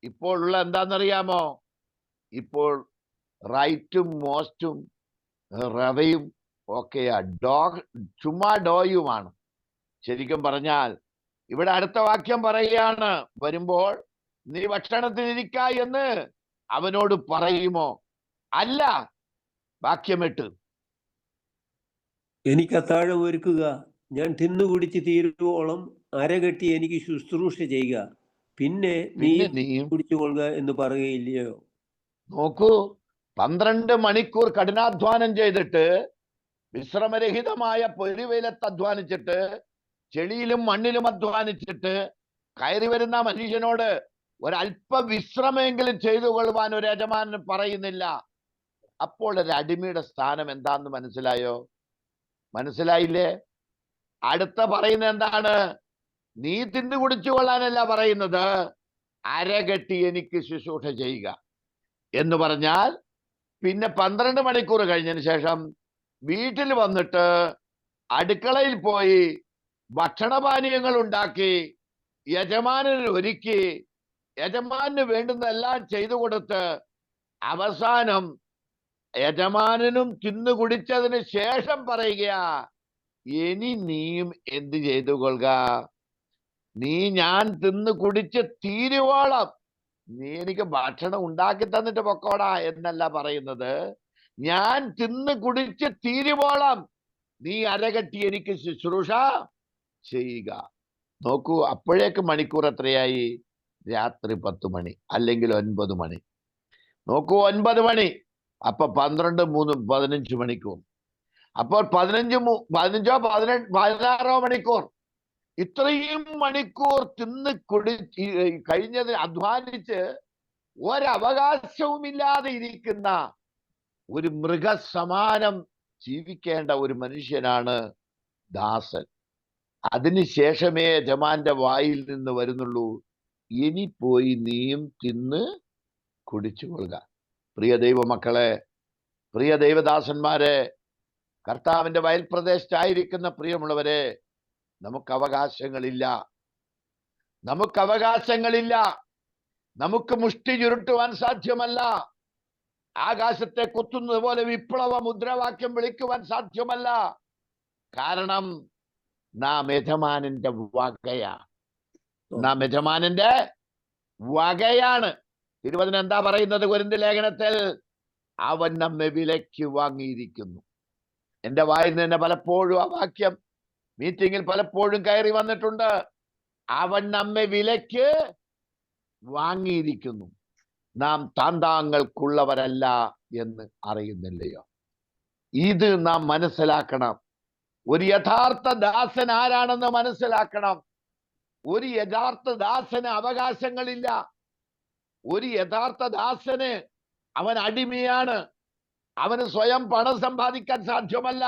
ഇപ്പോൾ ഉള്ള എന്താണെന്നറിയാമോ? ഇപ്പോൾ റൈറ്റും മോസ്റ്റും റവയും ഒക്കെയാ. ചുമ്മാ ഡോയുമാണ്. ശരിക്കും പറഞ്ഞാൽ ഇവിടെ അടുത്ത വാക്യം പറയുകയാണ്, വരുമ്പോൾ നീ ഭക്ഷണത്തിനിരിക്ക എന്ന് അവനോട് പറയുമോ? അല്ല. വാക്യം 8, എനിക്ക് അത്താഴം ഒരുക്കുക, ഞാൻ തിന്നുകുടിച്ച് തീരുവോളം അരകെട്ടി എനിക്ക് ശുശ്രൂഷ ചെയ്യുക, പിന്നെ നീ കുടിച്ചുകൊള്ളുക എന്ന് പറയുകയില്ലയോ? നോക്കൂ, 12 മണിക്കൂർ കഠിനാധ്വാനം ചെയ്തിട്ട്, വിശ്രമരഹിതമായ പൊരുവെയിലത്ത് അധ്വാനിച്ചിട്ട്, ചെളിയിലും മണ്ണിലും അധ്വാനിച്ചിട്ട് കയറി വരുന്ന മനുഷ്യനോട് ഒരല്പ വിശ്രമെങ്കിലും ചെയ്തു കൊള്ളുവാൻ ഒരു യജമാനൻ പറയുന്നില്ല. അപ്പോൾ ഒരു അടിമയുടെ സ്ഥാനം എന്താന്ന് മനസ്സിലായോ? മനസ്സിലായില്ലേ? അടുത്ത പറയുന്നത് എന്താണ്? നീ തിന്നു കുടിച്ചു കൊള്ളാനല്ല പറയുന്നത്, അരകെട്ടി എനിക്ക് ശുശ്രൂഷ ചെയ്യുക എന്ന് പറഞ്ഞാൽ, പിന്നെ 12 മണിക്കൂർ കഴിഞ്ഞതിന് ശേഷം വീട്ടിൽ വന്നിട്ട് അടുക്കളയിൽ പോയി ഭക്ഷണപാനീയങ്ങൾ ഉണ്ടാക്കി യജമാനന് ഒരുക്കി യജമാനന് വേണ്ടുന്നതെല്ലാം ചെയ്തു കൊടുത്ത് അവസാനം യജമാനനും തിന്നു കുടിച്ചതിന് ശേഷം പറയുക, ഇനി നീയും എന്ത് ചെയ്തു കൊള്ളുക? നീ ഞാൻ തിന്നു കുടിച്ച് തീരുവോളം നീ എനിക്ക് ഭക്ഷണം ഉണ്ടാക്കി തന്നിട്ട് പൊക്കോടാ എന്നല്ല പറയുന്നത്. ഞാൻ തിന്നു കുടിച്ച് തീരുവോളം നീ അരകെട്ടി എനിക്ക് ശുശ്രൂഷ ചെയ്യുക. നോക്കൂ, അപ്പോഴേക്ക് മണിക്കൂർ എത്രയായി? രാത്രി 10 മണി അല്ലെങ്കിൽ 9 മണി. നോക്കൂ, 9 മണി. അപ്പൊ 12, 3, 15 മണിക്കൂർ. അപ്പോൾ 16 മണിക്കൂർ. ഇത്രയും മണിക്കൂർ തിന്ന് കഴിഞ്ഞത് അധ്വാനിച്ച് ഒരവകാശവുമില്ലാതെ ഇരിക്കുന്ന ഒരു മൃഗസമാനം ജീവിക്കേണ്ട ഒരു മനുഷ്യനാണ് ദാസൻ. അതിനുശേഷമേ യജമാന്റെ വായിൽ നിന്ന് വരുന്നുള്ളൂ, ഇനി പോയി നീയും തിന്ന് കുടിച്ചുകൊള്ളുക. പ്രിയ ദൈവമക്കളെ, പ്രിയ ദൈവദാസന്മാരെ, കർത്താവിന്റെ വയൽ പ്രദേശത്തായിരിക്കുന്ന പ്രിയമുള്ളവരെ, നമുക്ക് അവകാശങ്ങളില്ല. നമുക്ക് മുഷ്ടി ചുരുട്ടുവാൻ സാധ്യമല്ല. ആകാശത്തെ കുത്തുന്നത് പോലെ വിപ്ലവ മുദ്രാവാക്യം വിളിക്കുവാൻ സാധ്യമല്ല. കാരണം നാം യജമാനന്റെ വകയാണ്. തിരുവചനം എന്താ പറയുന്നത്? കൊരിന്ത്യർ ലേഖനത്തിൽ, അവൻ നമ്മെ വിലയ്ക്ക് വാങ്ങിയിരിക്കുന്നു. എന്റെ വായിൽ നിന്ന് പലപ്പോഴും ആ വാക്യം മീറ്റിങ്ങിൽ പലപ്പോഴും കയറി വന്നിട്ടുണ്ട്. അവൻ നമ്മെ വിലയ്ക്ക് വാങ്ങിയിരിക്കുന്നു, നാം താന്താങ്ങൾക്കുള്ളവരല്ല എന്ന് അറിയുന്നില്ലയോ? ഇത് നാം മനസ്സിലാക്കണം. ഒരു യഥാർത്ഥ ദാസൻ ആരാണെന്ന് മനസ്സിലാക്കണം. ഒരു യഥാർത്ഥ ദാസന് അവകാശങ്ങളില്ല. ഒരു യഥാർത്ഥ ദാസന് അവൻ അടിമയാണ്. അവന് സ്വയം പണം സമ്പാദിക്കാൻ സാധ്യമല്ല.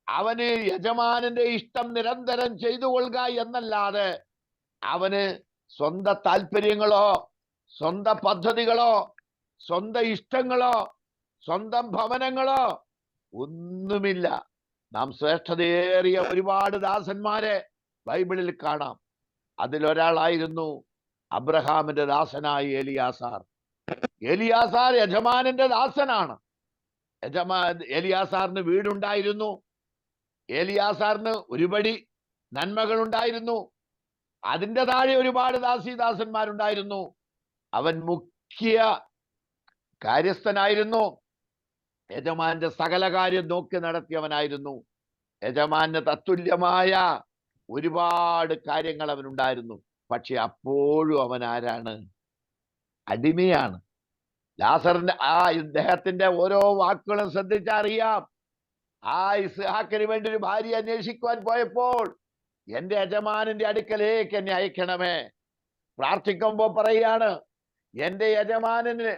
അവന് യജമാനന്റെ ഇഷ്ടം നിരന്തരം ചെയ്തു കൊള്ളുക എന്നല്ലാതെ അവന് സ്വന്തം താല്പര്യങ്ങളോ സ്വന്തം പദ്ധതികളോ സ്വന്തം ഇഷ്ടങ്ങളോ സ്വന്തം ഭവനങ്ങളോ ഒന്നുമില്ല. നാം ശ്രേഷ്ഠതയേറിയ ഒരുപാട് ദാസന്മാരെ ബൈബിളിൽ കാണാം. അതിലൊരാളായിരുന്നു അബ്രഹാമിന്റെ ദാസനായ എലിയാസാർ. എലിയാസാർ യജമാനന്റെ ദാസനാണ്. എലിയാസാറിന് വീടുണ്ടായിരുന്നു. എലിയാസാറിന് ഒരുപടി നന്മകൾ ഉണ്ടായിരുന്നു. അതിൻ്റെ താഴെ ഒരുപാട് ദാസന്മാരുണ്ടായിരുന്നു. അവൻ മുഖ്യ കാര്യസ്ഥനായിരുന്നു. യജമാന്റെ സകല കാര്യം നോക്കി നടത്തിയവനായിരുന്നു. യജമാന് തത്തുല്യമായ ഒരുപാട് കാര്യങ്ങൾ അവനുണ്ടായിരുന്നു. പക്ഷെ അപ്പോഴും അവൻ ആരാണ്? അടിമയാണ്. ലാസറിന്റെ ഇദ്ദേഹത്തിന്റെ ഓരോ വാക്കുകളും ശ്രദ്ധിച്ചറിയാം. ഇസ്ഹാക്കിന് വേണ്ടി ഒരു ഭാര്യ അന്വേഷിക്കുവാൻ പോയപ്പോൾ എന്റെ യജമാനന്റെ അടുക്കലേക്ക് എന്നെ അയക്കണമേ. പ്രാർത്ഥിക്കുമ്പോ പറയാണ്, എന്റെ യജമാനന്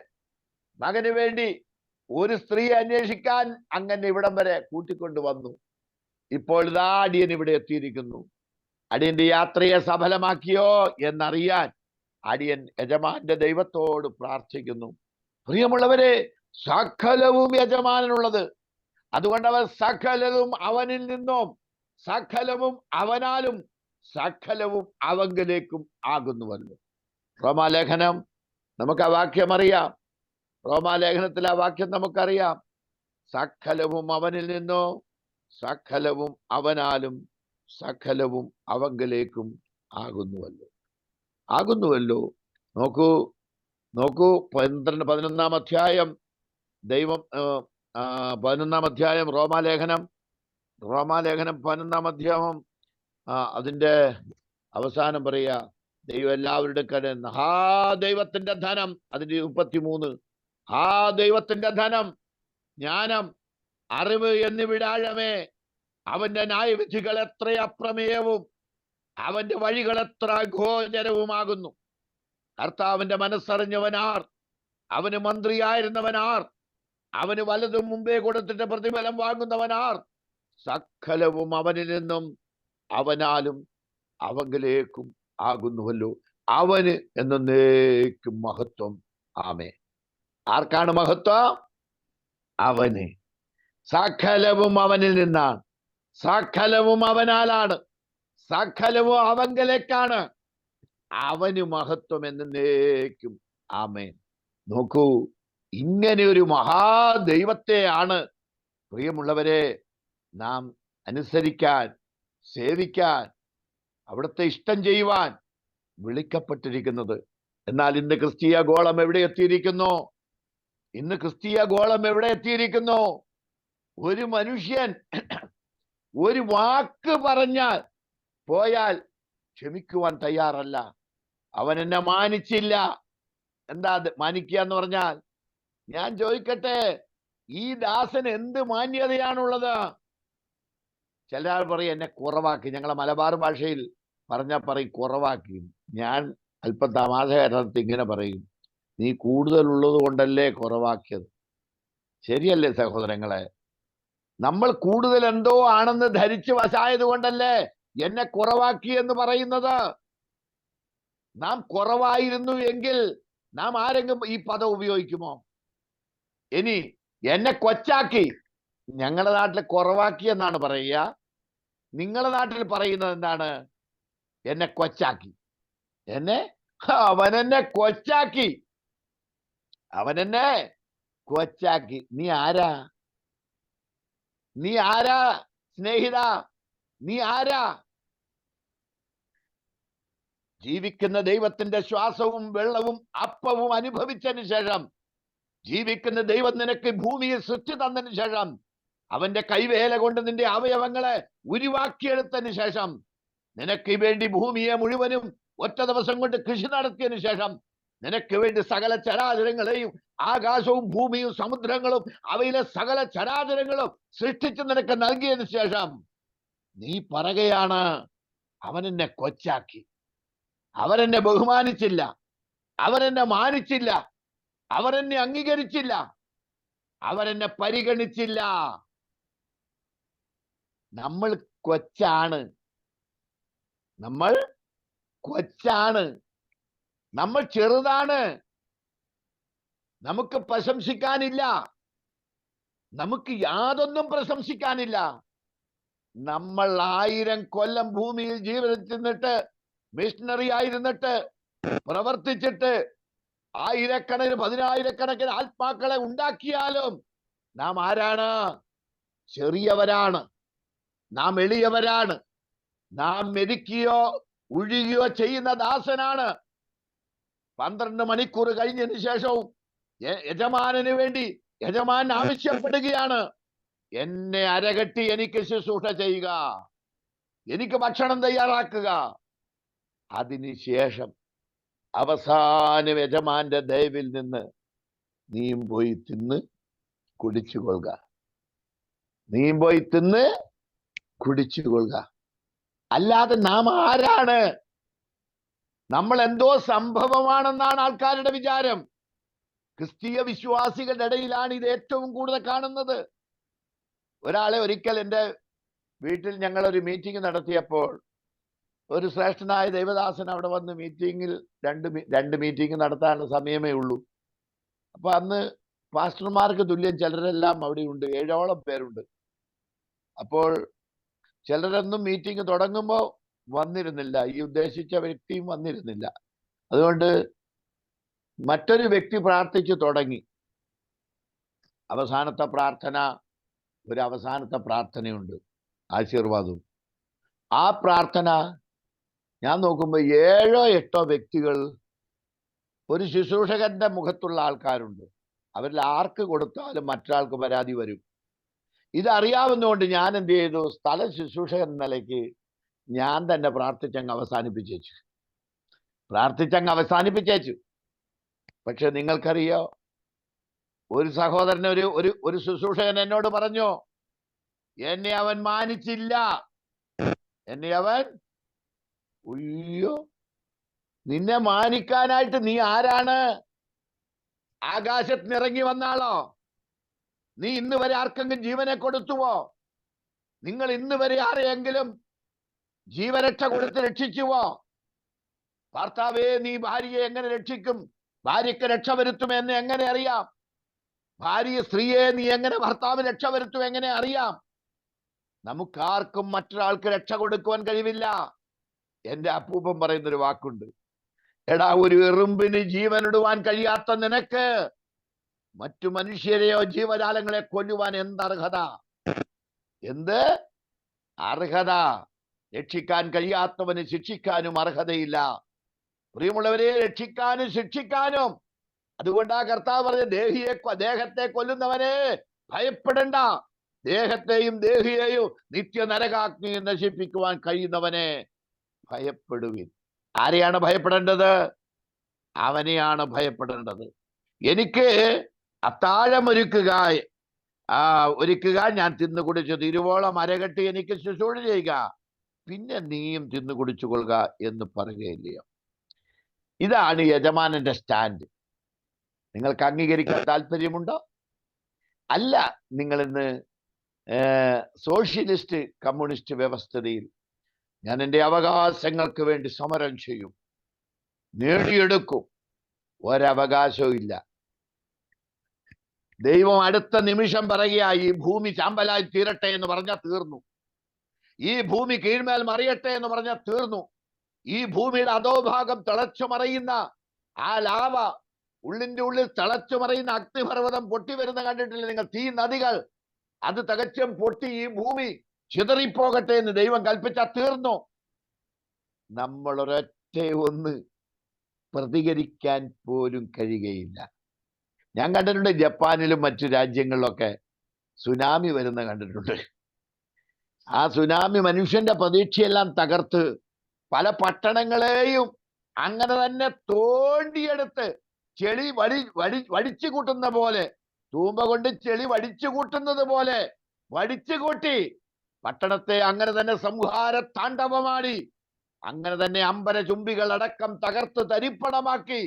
മകന് വേണ്ടി ഒരു സ്ത്രീയെ അന്വേഷിക്കാൻ അങ്ങനെ ഇവിടം വരെ കൂട്ടിക്കൊണ്ടു വന്നു. ഇപ്പോൾ ഇതാ അടിയൻ ഇവിടെ എത്തിയിരിക്കുന്നു. അടിയന്റെ യാത്രയെ സഫലമാക്കിയോ എന്നറിയാൻ അടിയൻ യജമാന്റെ ദൈവത്തോട് പ്രാർത്ഥിക്കുന്നു. പ്രിയമുള്ളവരെ, സകലവും യജമാനുള്ളത്. അതുകൊണ്ട് അവൻ സകലവും അവനിൽ നിന്നും സകലവും അവനാലും സകലവും അവങ്കലേക്കും ആകുന്നുവല്ലോ. റോമാലേഖനം നമുക്ക് ആ വാക്യം അറിയാം. റോമാലേഖനത്തിൽ ആ വാക്യം നമുക്കറിയാം. സകലവും അവനിൽ നിന്നോ സകലവും അവനാലും സകലവും അവങ്കലേക്കും ആകുന്നുവല്ലോ. നോക്കൂ 11-ാം അധ്യായം 11-ാം അധ്യായം റോമാലേഖനം 11-ാം അധ്യായം അതിന്റെ അവസാനം പറയുക, ദൈവം എല്ലാവരുടെ കടന്ന് ദൈവത്തിന്റെ ധനം, അതിന്റെ 33, ദൈവത്തിന്റെ ധനം, ജ്ഞാനം, അറിവ് എന്നിവിടാഴമേ, അവന്റെ ന്യായവിധികൾ എത്ര അപ്രമേയവും അവന്റെ വഴികൾ എത്ര അഘോചരവുമാകുന്നു. കർത്താവിന്റെ മനസ്സറിഞ്ഞവനാർ, അവന് മന്ത്രിയായിരുന്നവനാർ, അവന് വലതും മുമ്പേ കൊടുത്തിട്ട് പ്രതിഫലം വാങ്ങുന്നവനാർ, സകലവും അവനിൽ നിന്നും അവനാലും അവങ്കിലേക്കും ആകുന്നുവല്ലോ. അവന് എന്നേക്കും മഹത്വം. ആമേൻ. ആർക്കാണ് മഹത്വം? അവന്. സകലവും അവനിൽ നിന്നാണ്, സകലവും അവനാലാണ്, സകലവും അവങ്കലേക്കാണ്. അവന് മഹത്വം എന്നേക്കും. ആമേൻ. നോക്കൂ, ഇങ്ങനെ ഒരു മഹാദൈവത്തെയാണ് പ്രിയമുള്ളവരെ നാം അനുസരിക്കാൻ, സേവിക്കാൻ, അവിടുത്തെ ഇഷ്ടം ചെയ്യുവാൻ വിളിക്കപ്പെട്ടിരിക്കുന്നത്. എന്നാൽ ഇന്ന് ക്രിസ്തീയ ഗോളം എവിടെ എത്തിയിരിക്കുന്നു? ഒരു മനുഷ്യൻ ഒരു വാക്ക് പറഞ്ഞാൽ പോയാൽ ക്ഷമിക്കുവാൻ തയ്യാറല്ല. അവൻ എന്നെ മാനിച്ചില്ല. എന്താ മാനിക്കുക എന്ന് പറഞ്ഞാൽ? ഞാൻ ചോദിക്കട്ടെ, ഈ ദാസൻ എന്ത് മാന്യതയാണുള്ളത്? ചിലർ പറയും എന്നെ കുറവാക്കി. ഞങ്ങളെ മലബാർ ഭാഷയിൽ പറഞ്ഞാൽ പറയും കുറവാക്കി. ഞാൻ അല്പം തമാശകരത്തിൽ ഇങ്ങനെ പറയും, നീ കൂടുതലുള്ളത് കൊണ്ടല്ലേ കുറവാക്കിയത്. ശരിയല്ലേ സഹോദരങ്ങളെ? നമ്മൾ കൂടുതൽ എന്തോ ആണെന്ന് ധരിച്ചു വശായത് കൊണ്ടല്ലേ എന്നെ കുറവാക്കി എന്ന് പറയുന്നത്. നാം കുറവായിരുന്നു എങ്കിൽ നാം ആരെങ്കിലും ഈ പദം ഉപയോഗിക്കുമോ? ഇനി എന്നെ കൊച്ചാക്കി, ഞങ്ങളുടെ നാട്ടിൽ കുറവാക്കി എന്നാണ് പറയുക. നിങ്ങളുടെ നാട്ടിൽ പറയുന്നത് എന്താണ്? എന്നെ കൊച്ചാക്കി. അവനെന്നെ കൊച്ചാക്കി. നീ ആരാ സ്നേഹിത? നീ ആരാ? ജീവിക്കുന്ന ദൈവത്തിന്റെ ശ്വാസവും വെള്ളവും അപ്പവും അനുഭവിച്ചതിന് ശേഷം, ജീവിക്കുന്ന ദൈവം നിനക്ക് ഭൂമിയെ സൃഷ്ടി തന്നതിന് ശേഷം, അവന്റെ കൈവേല കൊണ്ട് നിന്റെ അവയവങ്ങളെ ഉരുവാക്കിയെടുത്തതിന് ശേഷം, നിനക്ക് വേണ്ടി ഭൂമിയെ മുഴുവനും ഒറ്റ ദിവസം കൊണ്ട് കൃഷി നടത്തിയതിനു ശേഷം, നിനക്ക് വേണ്ടി സകല ചരാചരങ്ങളെയും, ആകാശവും ഭൂമിയും സമുദ്രങ്ങളും അവയിലെ സകല ചരാചരങ്ങളും സൃഷ്ടിച്ച് നിനക്ക് നൽകിയതിനു ശേഷം നീ പറയുകയാണ്, അവൻ എന്നെ കൊച്ചാക്കി, അവരെന്നെ ബഹുമാനിച്ചില്ല, അവരെന്നെ മാനിച്ചില്ല, അവരെന്നെ അംഗീകരിച്ചില്ല, അവരെന്നെ പരിഗണിച്ചില്ല. നമ്മൾ കൊച്ചാണ്, നമ്മൾ കൊച്ചാണ്, നമ്മൾ ചെറുതാണ്, നമുക്ക് പ്രശംസിക്കാനില്ല, നമുക്ക് യാതൊന്നും പ്രശംസിക്കാനില്ല. നമ്മൾ 1000 കൊല്ലം ഭൂമിയിൽ ജീവിച്ചിരുന്നിട്ട്, മിഷണറി ആയിരുന്നിട്ട്, പ്രവർത്തിച്ചിട്ട്, ആയിരക്കണക്കിന് 10,000-കണക്കിന് ആത്മാക്കളെ ഉണ്ടാക്കിയാലും നാം ആരാണ്? ചെറിയവരാണ്, നാം എളിയവരാണ്, നാം മെതിക്കുകയോ ഉഴുകയോ ചെയ്യുന്ന ദാസനാണ്. 12 മണിക്കൂർ കഴിഞ്ഞതിന് ശേഷവും യജമാനന് വേണ്ടി യജമാൻ ആവശ്യപ്പെടുകയാണ്, എന്നെ അരകെട്ടി എനിക്ക് ശുശ്രൂഷ ചെയ്യുക, എനിക്ക് ഭക്ഷണം തയ്യാറാക്കുക. അതിനുശേഷം അവസാനം യജമാന്റെ ദയവിൽ നിന്ന് നീയും പോയി തിന്ന് കുടിച്ചുകൊള്ളുക, നീയും പോയി തിന്ന് കുടിച്ചുകൊള്ളുക. അല്ലാതെ നാം ആരാണ്? നമ്മൾ എന്തോ സംഭവമാണെന്നാണ് ആൾക്കാരുടെ വിചാരം. ക്രിസ്തീയ വിശ്വാസികളുടെ ഇടയിലാണ് ഇത് ഏറ്റവും കൂടുതൽ കാണുന്നത്. ഒരാളെ ഒരിക്കൽ എൻ്റെ വീട്ടിൽ ഞങ്ങൾ ഒരു മീറ്റിംഗ് നടത്തിയപ്പോൾ ഒരു ശ്രേഷ്ഠനായ ദൈവദാസൻ അവിടെ വന്ന് മീറ്റിങ്ങിൽ രണ്ട് മീറ്റിംഗ് നടത്താനുള്ള സമയമേ ഉള്ളൂ. അപ്പൊ അന്ന് പാസ്റ്റർമാർക്ക് തുല്യം ചിലരെല്ലാം അവിടെ ഉണ്ട്, 7ഓളം പേരുണ്ട്. അപ്പോൾ ചിലരൊന്നും മീറ്റിംഗ് തുടങ്ങുമ്പോൾ വന്നിരുന്നില്ല, ഈ ഉദ്ദേശിച്ച വ്യക്തിയും വന്നിരുന്നില്ല. അതുകൊണ്ട് മറ്റൊരു വ്യക്തി പ്രാർത്ഥിച്ചു തുടങ്ങി. അവസാനത്തെ പ്രാർത്ഥന, ഒരു അവസാനത്തെ പ്രാർത്ഥനയുണ്ട്, ആശീർവാദവും. ആ പ്രാർത്ഥന ഞാൻ നോക്കുമ്പോൾ 7ഓ 8ഓ വ്യക്തികൾ ഒരു ശുശ്രൂഷകന്റെ മുഖത്തുള്ള ആൾക്കാരുണ്ട്. അവരിൽ ആർക്ക് കൊടുത്താലും മറ്റൊരാൾക്ക് പരാതി വരും. ഇതറിയാവുന്നതുകൊണ്ട് ഞാൻ എന്ത് ചെയ്തു, സ്ഥല ശുശ്രൂഷകൻ എന്ന നിലയ്ക്ക് ഞാൻ തന്നെ പ്രാർത്ഥിച്ചങ്ങ് അവസാനിപ്പിച്ചേച്ചു. പക്ഷെ നിങ്ങൾക്കറിയോ, ഒരു സഹോദരൻ ഒരു ശുശ്രൂഷകൻ എന്നോട് പറഞ്ഞു, എന്നെ അവൻ മാനിച്ചില്ല, എന്നെ അവൻ, അയ്യോ, നിന്നെ മാനിക്കാനായിട്ട് നീ ആരാണ്? ആകാശത്തിന് ഇറങ്ങി വന്നാളോ? നീ ഇന്ന് വരെ ആർക്കെങ്കിലും ജീവനെ കൊടുത്തുവോ? നിങ്ങൾ ഇന്ന് വരെ ആരെയെങ്കിലും ജീവരക്ഷ കൊടുത്ത് രക്ഷിച്ചുവോ? ഭർത്താവേ, നീ ഭാര്യയെ എങ്ങനെ രക്ഷിക്കും? ഭാര്യയ്ക്ക് രക്ഷ വരുത്തുമെന്ന് എങ്ങനെ അറിയാം? ഭാര്യ സ്ത്രീയെ നീ എങ്ങനെ ഭർത്താവ് രക്ഷ വരുത്തും എങ്ങനെ അറിയാം? നമുക്കാർക്കും മറ്റൊരാൾക്ക് രക്ഷ കൊടുക്കുവാൻ കഴിവില്ല. എന്റെ അപ്പൂപ്പൻ പറയുന്നൊരു വാക്കുണ്ട്, എടാ, ഒരു എറുമ്പിന് ജീവനിടുവാൻ കഴിയാത്ത നിനക്ക് മറ്റു മനുഷ്യരെയോ ജീവജാലങ്ങളെ കൊല്ലുവാൻ എന്തർഹത? എന്ത് അർഹത? രക്ഷിക്കാൻ കഴിയാത്തവന് ശിക്ഷിക്കാനും അർഹതയില്ല. പ്രിയമുള്ളവരെ, രക്ഷിക്കാനും ശിക്ഷിക്കാനും. അതുകൊണ്ടാ കർത്താവ് പറഞ്ഞ, ദേഹത്തെ കൊല്ലുന്നവനെ ഭയപ്പെടണ്ട, ദേഹത്തെയും ദേഹിയെയും നിത്യ നരകാഗ്നി നശിപ്പിക്കുവാൻ കഴിയുന്നവനെ ഭയപ്പെടുവിൻ. ആരെയാണ് ഭയപ്പെടേണ്ടത്? അവനെയാണ് ഭയപ്പെടേണ്ടത്. എനിക്ക് അത്താഴം ഒരുക്കുക, ഞാൻ തിന്നു കുടിച്ചു തിരുവോളം അരകെട്ടി എനിക്ക് ശുശ്രൂഷ ചെയ്യുക, പിന്നെ നീയും തിന്നു കുടിച്ചുകൊള്ളുക എന്ന് പറയുകയില്ലയോ? ഇതാണ് യജമാനന്റെ സ്റ്റാൻഡ്. നിങ്ങൾക്ക് അംഗീകരിക്കാൻ താല്പര്യമുണ്ടോ? അല്ല, നിങ്ങൾ ഇന്ന് സോഷ്യലിസ്റ്റ് കമ്മ്യൂണിസ്റ്റ് വ്യവസ്ഥിതിയിൽ ഞാൻ എൻ്റെ അവകാശങ്ങൾക്ക് വേണ്ടി സമരം ചെയ്യും, നേടിയെടുക്കും. ഒരവകാശവും ഇല്ല. ദൈവം അടുത്ത നിമിഷം പറയുക, ഈ ഭൂമി ചാമ്പലായി തീരട്ടെ എന്ന് പറഞ്ഞാൽ തീർന്നു. ഈ ഭൂമി കീഴ്മേൽ മറിയട്ടെ എന്ന് പറഞ്ഞാൽ തീർന്നു. ഈ ഭൂമിയുടെ അധോഭാഗം തിളച്ചു മറിയുന്ന ആ ലാവ, ഉള്ളിന്റെ ഉള്ളിൽ തിളച്ചു മറിയുന്ന അഗ്നിപർവ്വതം പൊട്ടി വരുന്ന കണ്ടിട്ടില്ല നിങ്ങൾ? തീ നദികൾ, അത് തികച്ചും പൊട്ടി ഈ ഭൂമി ചിതറിപ്പോകട്ടെ എന്ന് ദൈവം കൽപ്പിച്ചാൽ തീർന്നു. നമ്മൾ ഒരൊറ്റ ഒന്ന് പ്രതികരിക്കാൻ പോലും കഴിയുകയില്ല. ഞാൻ കണ്ടിട്ടുണ്ട്, ജപ്പാനിലും മറ്റു രാജ്യങ്ങളിലൊക്കെ സുനാമി വരുന്ന കണ്ടിട്ടുണ്ട്. ആ സുനാമി മനുഷ്യന്റെ പ്രതീക്ഷയെല്ലാം തകർത്ത് പല പട്ടണങ്ങളെയും അങ്ങനെ തന്നെ തോണ്ടിയെടുത്ത് ചെളി വടിച്ചു കൂട്ടുന്ന പോലെ, തൂമ്പ കൊണ്ട് ചെളി വടിച്ചു കൂട്ടുന്നത് പോലെ വടിച്ചു കൂട്ടി പട്ടണത്തെ അങ്ങനെ തന്നെ സംഹാര താണ്ഡവമാടി, അങ്ങനെ തന്നെ അമ്പര ചുംബികൾ അടക്കം തകർത്ത് തരിപ്പണമാക്കി.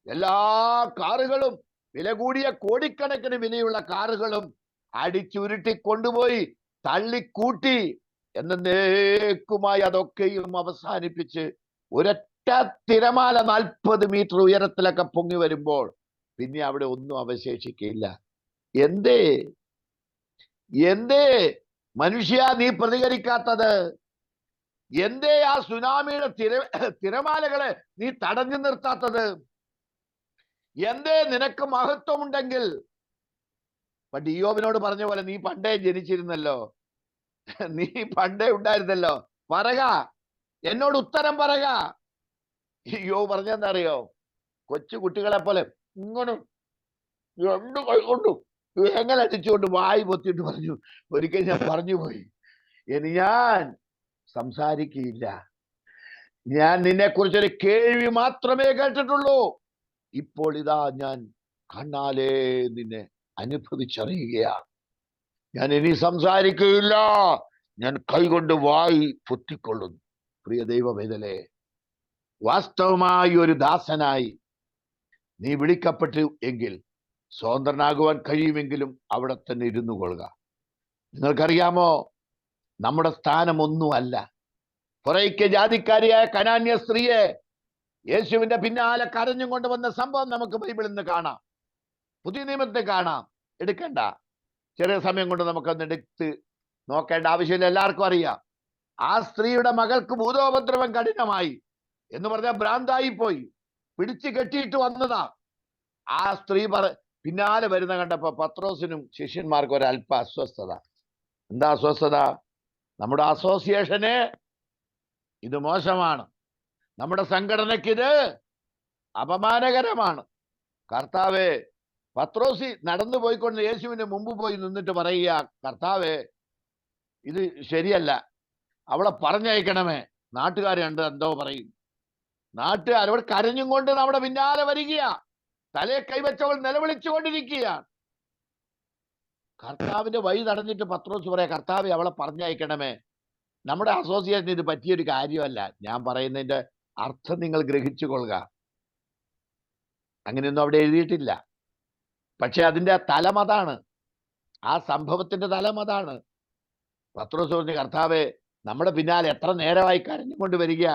എല്ലാ കാറുകളും, വില കൂടിയ കോടിക്കണക്കിന് വിലയുള്ള കാറുകളും അടിച്ചുരുട്ടി കൊണ്ടുപോയി തള്ളിക്കൂട്ടി. എന്നേക്കുമായി അതൊക്കെയും അവസാനിപ്പിച്ച് ഒരൊറ്റ തിരമാല 40 മീറ്റർ ഉയരത്തിലൊക്കെ പൊങ്ങി വരുമ്പോൾ പിന്നെ അവിടെ ഒന്നും അവശേഷിക്കില്ല. എന്തേ എന്തേ മനുഷ്യ നീ പ്രതികരിക്കാത്തത്? എന്തേ ആ സുനാമിയുടെ തിരമാലകളെ നീ തടഞ്ഞു നിർത്താത്തത്? എന്തേ നിനക്ക് മഹത്വമുണ്ടെങ്കിൽ പണ്ട് ഇയ്യോബിനോട് പറഞ്ഞ പോലെ നീ പണ്ടേ ജനിച്ചിരുന്നല്ലോ, നീ പണ്ടേ ഉണ്ടായിരുന്നല്ലോ, പറക, എന്നോട് ഉത്തരം പറക. ഇയ്യോബ് പറഞ്ഞെന്താ അറിയോ? കൊച്ചു കുട്ടികളെ പോലെ ഇങ്ങനെ 2 കൈ കൊണ്ടും എങ്ങനെ അടിച്ചുകൊണ്ട് വായി പൊത്തിയിട്ട് പറഞ്ഞു, ഒരിക്കൽ ഞാൻ പറഞ്ഞു പോയി, ഇനി ഞാൻ സംസാരിക്കുകയില്ല, ഞാൻ നിന്നെ കുറിച്ചൊരു കേൾവി മാത്രമേ കേട്ടിട്ടുള്ളൂ, ഇപ്പോൾ ഇതാ ഞാൻ കണ്ണാലേ നിന്നെ അനുഭവിച്ചറിയുകയാണ്, ഞാൻ ഇനി സംസാരിക്കുകയില്ല, ഞാൻ കൈകൊണ്ട് വായി പൊത്തിക്കൊള്ളുന്നു. പ്രിയ ദൈവവേദലേ, വാസ്തവമായി ഒരു ദാസനായി നീ വിളിക്കപ്പെട്ടു എങ്കിൽ സ്വതന്ത്രനാകുവാൻ കഴിയുമെങ്കിലും അവിടെ തന്നെ ഇരുന്നു കൊള്ളുക. നിങ്ങൾക്കറിയാമോ, നമ്മുടെ സ്ഥാനമൊന്നുമല്ല. ഫൊറൈക്ക ജാതിക്കാരിയായ കനാന്യ സ്ത്രീയെ യേശുവിന്റെ പിന്നാലെ കരഞ്ഞും കൊണ്ടുവന്ന സംഭവം നമുക്ക് ബൈബിളിൽ നിന്ന് കാണാം, പുതിയ നിയമത്തിൽ കാണാം. എടുക്കണ്ട, ചെറിയ സമയം കൊണ്ട് നമുക്കൊന്ന് എടുത്ത് നോക്കേണ്ട ആവശ്യമില്ല, എല്ലാവർക്കും അറിയാം. ആ സ്ത്രീയുടെ മകൾക്ക് ഭൂതോപദ്രവം കഠിനമായി എന്ന് പറഞ്ഞാൽ ഭ്രാന്തായി പോയി, പിടിച്ചു കെട്ടിയിട്ട് വന്നതാ. ആ സ്ത്രീ പിന്നാലെ വരുന്ന കണ്ടപ്പോ പത്രോസിനും ശിഷ്യന്മാർക്കും ഒരല്പ അസ്വസ്ഥത. എന്താ അസ്വസ്ഥത? നമ്മുടെ അസോസിയേഷന് ഇത് മോശമാണ്, നമ്മുടെ സംഘടനയ്ക്ക് ഇത് അപമാനകരമാണ്. കർത്താവേ, പത്രോസി നടന്നു പോയിക്കൊണ്ട് യേശുവിന് മുമ്പ് പോയി നിന്നിട്ട് പറയുക, കർത്താവേ ഇത് ശരിയല്ല, അവളെ പറഞ്ഞയക്കണമേ, നാട്ടുകാർ കണ്ട് എന്തോ പറയും. നാട്ടുകാർ അവൾ കരഞ്ഞും കൊണ്ട് നമ്മുടെ പിന്നാലെ വരികയാ, തലയെ കൈവച്ചവൾ നിലവിളിച്ചു കൊണ്ടിരിക്കുകയാണ്. കർത്താവിന്റെ വഴി തടഞ്ഞിട്ട് പത്രോസ് പറയാ, കർത്താവെ അവളെ പറഞ്ഞയക്കണമേ, നമ്മുടെ അസോസിയേഷൻ ഇത് പറ്റിയൊരു കാര്യമല്ല, ഞാൻ പറയുന്നതിന്റെ അർത്ഥം നിങ്ങൾ ഗ്രഹിച്ചു കൊള്ളുക. അങ്ങനെയൊന്നും അവിടെ എഴുതിയിട്ടില്ല, പക്ഷെ അതിന്റെ തലം അതാണ്, ആ സംഭവത്തിന്റെ തലം അതാണ്. പത്രോസ് പറഞ്ഞു, കർത്താവെ നമ്മുടെ പിന്നാലെ എത്ര നേരമായി കരഞ്ഞുകൊണ്ട് വരിക.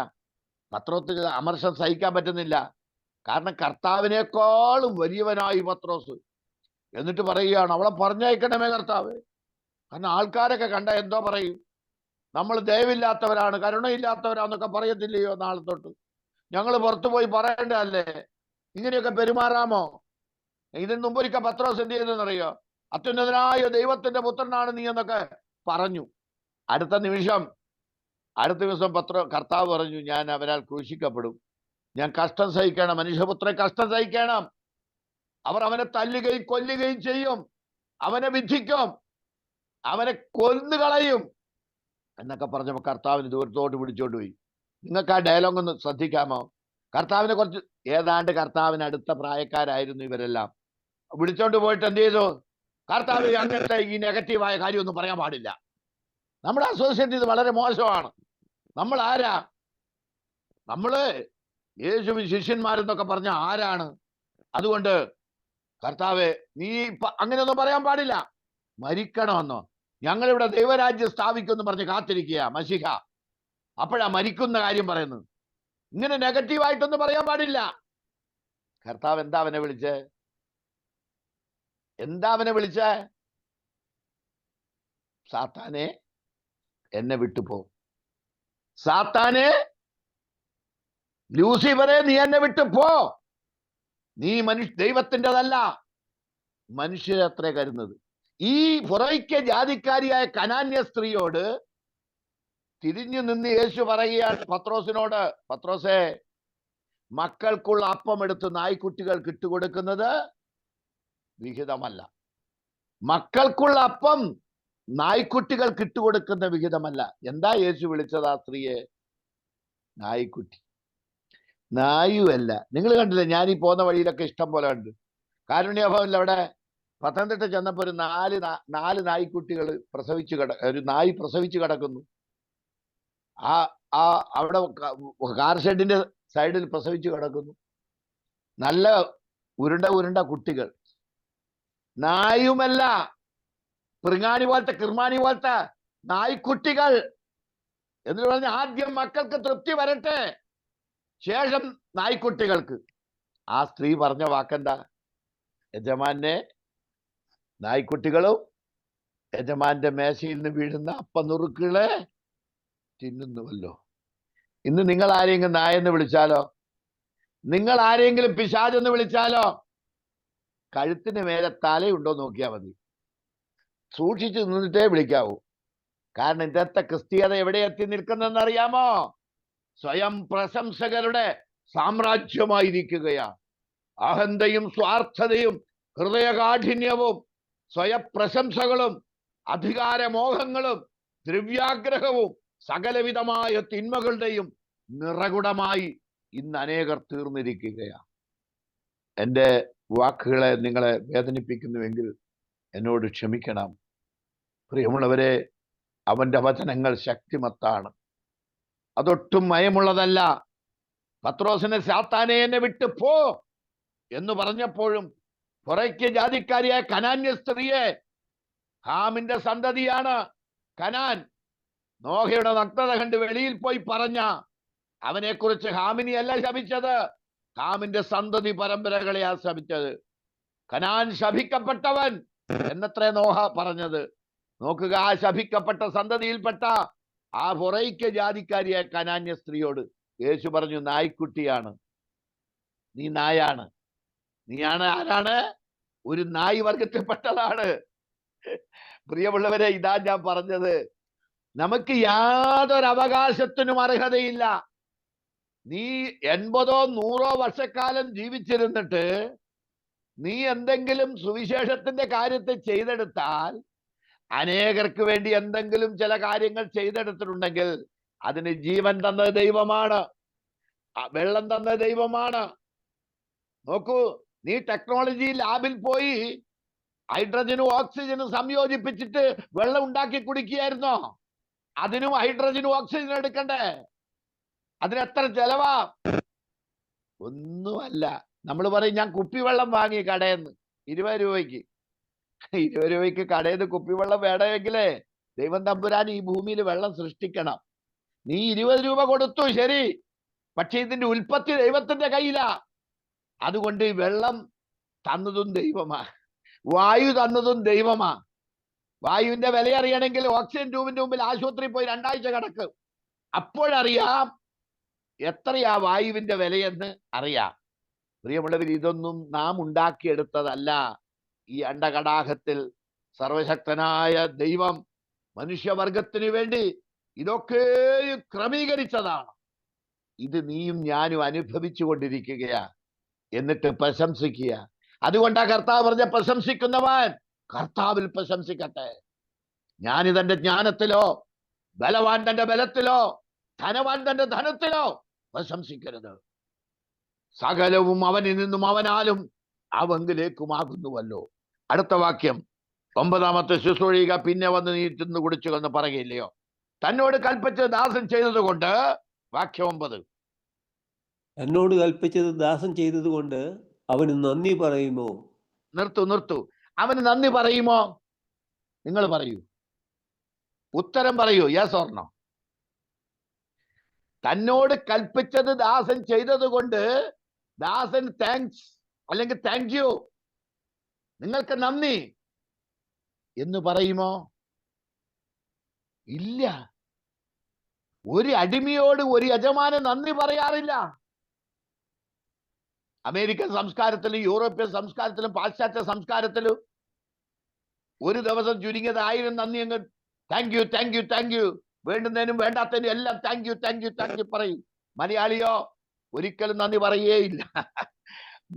പത്രോസിന് അമർഷം സഹിക്കാൻ പറ്റുന്നില്ല, കാരണം കർത്താവിനേക്കാളും വലിയവനായി പത്രോസ്. എന്നിട്ട് പറയുകയാണ്, അവളെ പറഞ്ഞയക്കണമേ കർത്താവ്, കാരണം ആൾക്കാരൊക്കെ കണ്ട എന്തോ പറയും, നമ്മൾ ദയവില്ലാത്തവരാണ്, കരുണയില്ലാത്തവരാന്നൊക്കെ പറയത്തില്ലയോ നാളെ തൊട്ട്? ഞങ്ങൾ പുറത്തു പോയി പറയേണ്ടതല്ലേ, ഇങ്ങനെയൊക്കെ പെരുമാറാമോ? ഇതിന് മുമ്പൊരിക്കൽ പത്രോസ് എന്ത് ചെയ്തെന്നറിയോ? അത്യുന്നതനായ ദൈവത്തിന്റെ പുത്രനാണ് നീ എന്നൊക്കെ പറഞ്ഞു. അടുത്ത ദിവസം കർത്താവ് പറഞ്ഞു, ഞാൻ അവരാൽ ക്രൂശിക്കപ്പെടും, ഞാൻ കഷ്ടം സഹിക്കണം, മനുഷ്യപുത്രൻ കഷ്ടം സഹിക്കണം, അവർ അവനെ തല്ലുകയും കൊല്ലുകയും ചെയ്യും, അവനെ വിധിക്കും, അവനെ കൊന്നുകളയും എന്നൊക്കെ പറഞ്ഞപ്പോ കർത്താവിന് ദൂരത്തോട്ട് പിടിച്ചോണ്ട് പോയി. നിങ്ങൾക്ക് ആ ഡയലോഗ് ഒന്ന് ശ്രദ്ധിക്കാമോ? കർത്താവിനെ കുറച്ച് ഏതാണ്ട് കർത്താവിന് അടുത്ത പ്രായക്കാരായിരുന്നു ഇവരെല്ലാം. വിളിച്ചോണ്ട് പോയിട്ട് എന്ത് ചെയ്തു? കർത്താവ് അങ്ങനത്തെ ഈ നെഗറ്റീവായ കാര്യമൊന്നും പറയാൻ പാടില്ല, നമ്മുടെ അസോസിയേഷൻ ഇത് വളരെ മോശമാണ്. നമ്മൾ ആരാ? നമ്മള് യേശുവിൻ ശിഷ്യന്മാരെന്നൊക്കെ പറഞ്ഞ ആരാണ്? അതുകൊണ്ട് കർത്താവെ നീ അങ്ങനെയൊന്നും പറയാൻ പാടില്ല, മരിക്കണമെന്നോ? ഞങ്ങളിവിടെ ദൈവരാജ്യം സ്ഥാപിക്കുമെന്ന് പറഞ്ഞ് കാത്തിരിക്കുക മശിഹ, അപ്പോഴാ മരിക്കുന്ന കാര്യം പറയുന്നത്. ഇങ്ങനെ നെഗറ്റീവായിട്ടൊന്നും പറയാൻ പാടില്ല. കർത്താവ് എന്താ അവനെ വിളിച്ചേ? സാത്താനെ എന്നെ വിട്ടുപോ, സാത്താനെ, ലൂസിഫറെ നീ എന്നെ വിട്ടു പോ, നീ ദൈവത്തിൻ്റെതല്ല, മനുഷ്യരത്രേ കരുന്നത്. ഈ ഫൊറൈക്ക ജാതിക്കാരിയായ കനാന്യ സ്ത്രീയോട് തിരിഞ്ഞു നിന്ന് യേശു പറയുകയാണ് പത്രോസിനോട്, പത്രോസേ, മക്കൾക്കുള്ള അപ്പം എടുത്ത് നായ്ക്കുട്ടികൾക്ക് ഇട്ടുകൊടുക്കുന്നത് വിഹിതമല്ല. മക്കൾക്കുള്ള അപ്പം നായ്ക്കുട്ടികൾക്ക് ഇട്ടുകൊടുക്കുന്ന വിഹിതമല്ല. എന്താ യേശു വിളിച്ചത് ആ സ്ത്രീയെ? നായ്ക്കുട്ടി. നായുമല്ല. നിങ്ങൾ കണ്ടില്ലേ, ഞാൻ ഈ പോകുന്ന വഴിയിലൊക്കെ ഇഷ്ടം പോലെ കണ്ട്. കാരുണ്യഭവനിൽ അവിടെ പത്തനംതിട്ട ചെന്നപ്പോ ഒരു നാല് നായ്ക്കുട്ടികൾ ഒരു നായി പ്രസവിച്ച് കിടക്കുന്നു. ആ ആ അവിടെ കാർ ഷെഡിന്റെ സൈഡിൽ പ്രസവിച്ച് കിടക്കുന്നു. നല്ല ഉരുണ്ട കുട്ടികൾ. നായുമല്ല, പൃങ്ങാണി പോലത്തെ കിർമാണി പോലത്തെ നായ്ക്കുട്ടികൾ. എന്ന് പറഞ്ഞ ആദ്യം മക്കൾക്ക് തൃപ്തി വരട്ടെ, ശേഷം നായ്ക്കുട്ടികൾക്ക്. ആ സ്ത്രീ പറഞ്ഞ വാക്കെന്താ? യജമാനെ, നായ്ക്കുട്ടികളും യജമാന്റെ മേശയിൽ നിന്ന് വീഴുന്ന അപ്പനുറുക്കുകളെ തിന്നുന്നുവല്ലോ. ഇന്ന് നിങ്ങൾ ആരെങ്കിലും നായെന്ന് വിളിച്ചാലോ, നിങ്ങൾ ആരെങ്കിലും പിശാചെന്ന് വിളിച്ചാലോ, കഴുത്തിന് മേലെ തലയുണ്ടോ നോക്കിയാൽ മതി. സൂക്ഷിച്ചു നിന്നിട്ടേ വിളിക്കാവൂ. കാരണം ഇന്നത്തെ ക്രിസ്തീയത എവിടെ എത്തി നിൽക്കുന്നെന്ന് അറിയാമോ? സ്വയം പ്രശംസകരുടെ സാമ്രാജ്യമായിരിക്കുകയാ. അഹന്തയും സ്വാർത്ഥതയും ഹൃദയകാഠിന്യവും സ്വയപ്രശംസകളും അധികാരമോഹങ്ങളും ദ്രവ്യാഗ്രഹവും സകലവിധമായ തിന്മകളുടെയും നിറകുടമായി ഇന്ന് അനേകർ തീർന്നിരിക്കുകയാണ്. എൻ്റെ വാക്കുകളെ നിങ്ങളെ വേദനിപ്പിക്കുന്നുവെങ്കിൽ എന്നോട് ക്ഷമിക്കണം. പ്രിയമുള്ളവരെ, അവന്റെ വചനങ്ങൾ ശക്തിമത്താണ്, അതൊട്ടും മയമുള്ളതല്ല. പത്രോസിനെ സാത്താനെ എന്നെ വിട്ട് പോ എന്ന് പറഞ്ഞപ്പോഴും പുറയ്ക്ക് ജാതിക്കാരിയായ കനാന്യ സ്ത്രീയെ, ഹാമിന്റെ സന്തതിയാണ് കനാൻ, നോഹയുടെ നഗ്നത കണ്ട് വെളിയിൽ പോയി പറഞ്ഞ അവനെ കുറിച്ച് ഹാമിനിയല്ല ശപിച്ചത്, ഹാമിന്റെ സന്തതി പരമ്പരകളെയാ ശപിച്ചത്. കനാൻ ശപിക്കപ്പെട്ടവൻ എന്നത്രേ നോഹ പറഞ്ഞത്. നോക്കുക, ആ ശപിക്കപ്പെട്ട സന്തതിയിൽപ്പെട്ട ആ പുറയ്ക്ക് ജാതിക്കാരിയായ കനാന്യ സ്ത്രീയോട് യേശു പറഞ്ഞു, നായ്ക്കുട്ടിയാണ് നീ, നായാണ് നീയാണ്. ആരാണ്? ഒരു നായ് വർഗത്തിൽപ്പെട്ടതാണ്. പ്രിയമുള്ളവരെ, ഇതാ ഞാൻ പറഞ്ഞത്. നമുക്ക് യാതൊരു അവകാശത്തിനും അർഹതയില്ല. നീ 80 or 100 വർഷക്കാലം ജീവിച്ചിരുന്നിട്ട് നീ എന്തെങ്കിലും സുവിശേഷത്തിന്റെ കാര്യത്തെ ചെയ്തെടുത്താൽ, അനേകർക്ക് വേണ്ടി എന്തെങ്കിലും ചില കാര്യങ്ങൾ ചെയ്തെടുത്തിട്ടുണ്ടെങ്കിൽ അതിന് ജീവൻ തന്നത് ദൈവമാണ്, വെള്ളം തന്നത് ദൈവമാണ്. നോക്കൂ, നീ ടെക്നോളജി ലാബിൽ പോയി ഹൈഡ്രജനും ഓക്സിജനും സംയോജിപ്പിച്ചിട്ട് വെള്ളം ഉണ്ടാക്കി കുടിക്കുകയായിരുന്നോ? അതിനും ഹൈഡ്രജനും ഓക്സിജനും എടുക്കണ്ടേ? അതിനെത്ര ചെലവാ? ഒന്നുമല്ല. നമ്മൾ പറയും, ഞാൻ കുപ്പിവെള്ളം വാങ്ങി കടയിൽ നിന്ന് 20 രൂപയ്ക്ക്. 20 രൂപയ്ക്ക് കടയിൽ നിന്ന് കുപ്പിവെള്ളം വേണമെങ്കിലേ ദൈവം തമ്പുരാൻ ഈ ഭൂമിയിൽ വെള്ളം സൃഷ്ടിക്കണം. നീ 20 രൂപ കൊടുത്തു, ശരി, പക്ഷെ ഇതിന്റെ ഉൽപ്പത്തി ദൈവത്തിന്റെ കയ്യിലാ. അതുകൊണ്ട് ഈ വെള്ളം തന്നതും ദൈവമാ, വായു തന്നതും ദൈവമാ. വായുവിന്റെ വില അറിയണമെങ്കിൽ ഓക്സിജൻ ട്യൂബിന്റെ മുമ്പിൽ ആശുപത്രിയിൽ പോയി 2 ആഴ്ച കിടക്കും. അപ്പോഴറിയാം എത്രയാ വായുവിന്റെ വിലയെന്ന് അറിയാം. പ്രിയമുള്ളവർ, ഇതൊന്നും നാം ഉണ്ടാക്കിയെടുത്തതല്ല. ഈ അണ്ടകടാഹത്തിൽ സർവശക്തനായ ദൈവം മനുഷ്യവർഗത്തിന് വേണ്ടി ഇതൊക്കെ ക്രമീകരിച്ചതാണ്. ഇത് നീയും ഞാനും അനുഭവിച്ചു കൊണ്ടിരിക്കുകയാ. എന്നിട്ട് പ്രശംസിക്കുക. അതുകൊണ്ടാ കർത്താവ് പറഞ്ഞ, പ്രശംസിക്കുന്നവൻ കർത്താവിൽ പ്രശംസിക്കട്ടെ. ജ്ഞാനി ജ്ഞാനത്തിലോ, ബലവാൻ തന്റെ ബലത്തിലോ, ധനവാൻ തന്റെ ധനത്തിലോ പ്രശംസിക്കരുത്. സകലവും അവനിൽ നിന്നും അവനാലും അവങ്കിലേക്കുമാകുന്നുവല്ലോ. അടുത്ത വാക്യം, 9ാമത്തെ ശുശ്രൂഷിക പിന്നെ വന്ന് നീ തിന്നു കുടിച്ചു എന്ന് പറയുകയില്ലയോ? തന്നോട് കൽപ്പിച്ചത് ദാസൻ ചെയ്തത് കൊണ്ട്. വാക്യം 9, എന്നോട് കൽപ്പിച്ചത് ദാസൻ ചെയ്തത് കൊണ്ട് അവന് നന്ദി പറയുമോ? നിർത്തൂ. അവന് നന്ദി പറയുമോ? നിങ്ങൾ പറയൂ, ഉത്തരം പറയൂ, യെസ് ഓർ നോ. തന്നോട് കൽപ്പിച്ചത് ദാസൻ ചെയ്തത് കൊണ്ട് ദാസൻ താങ്ക്സ് അല്ലെങ്കിൽ താങ്ക് യു, നിങ്ങൾക്ക് നന്ദി എന്ന് പറയുമോ? ഇല്ല. ഒരു അടിമയോട് ഒരു യജമാനൻ നന്ദി പറയാറില്ല. അമേരിക്കൻ സംസ്കാരത്തിലും യൂറോപ്യൻ സംസ്കാരത്തിലും പാശ്ചാത്യ സംസ്കാരത്തിലും ഒരു ദിവസം ചുരുങ്ങിയത് 1000 നന്ദി അങ്ങ് thank you thank you thank you, വേണ്ടുന്നതിനും വേണ്ടാത്തതിനും എല്ലാം thank you thank you thank you പറയും. മലയാളിയോ ഒരിക്കലും നന്ദി പറയേയില്ല.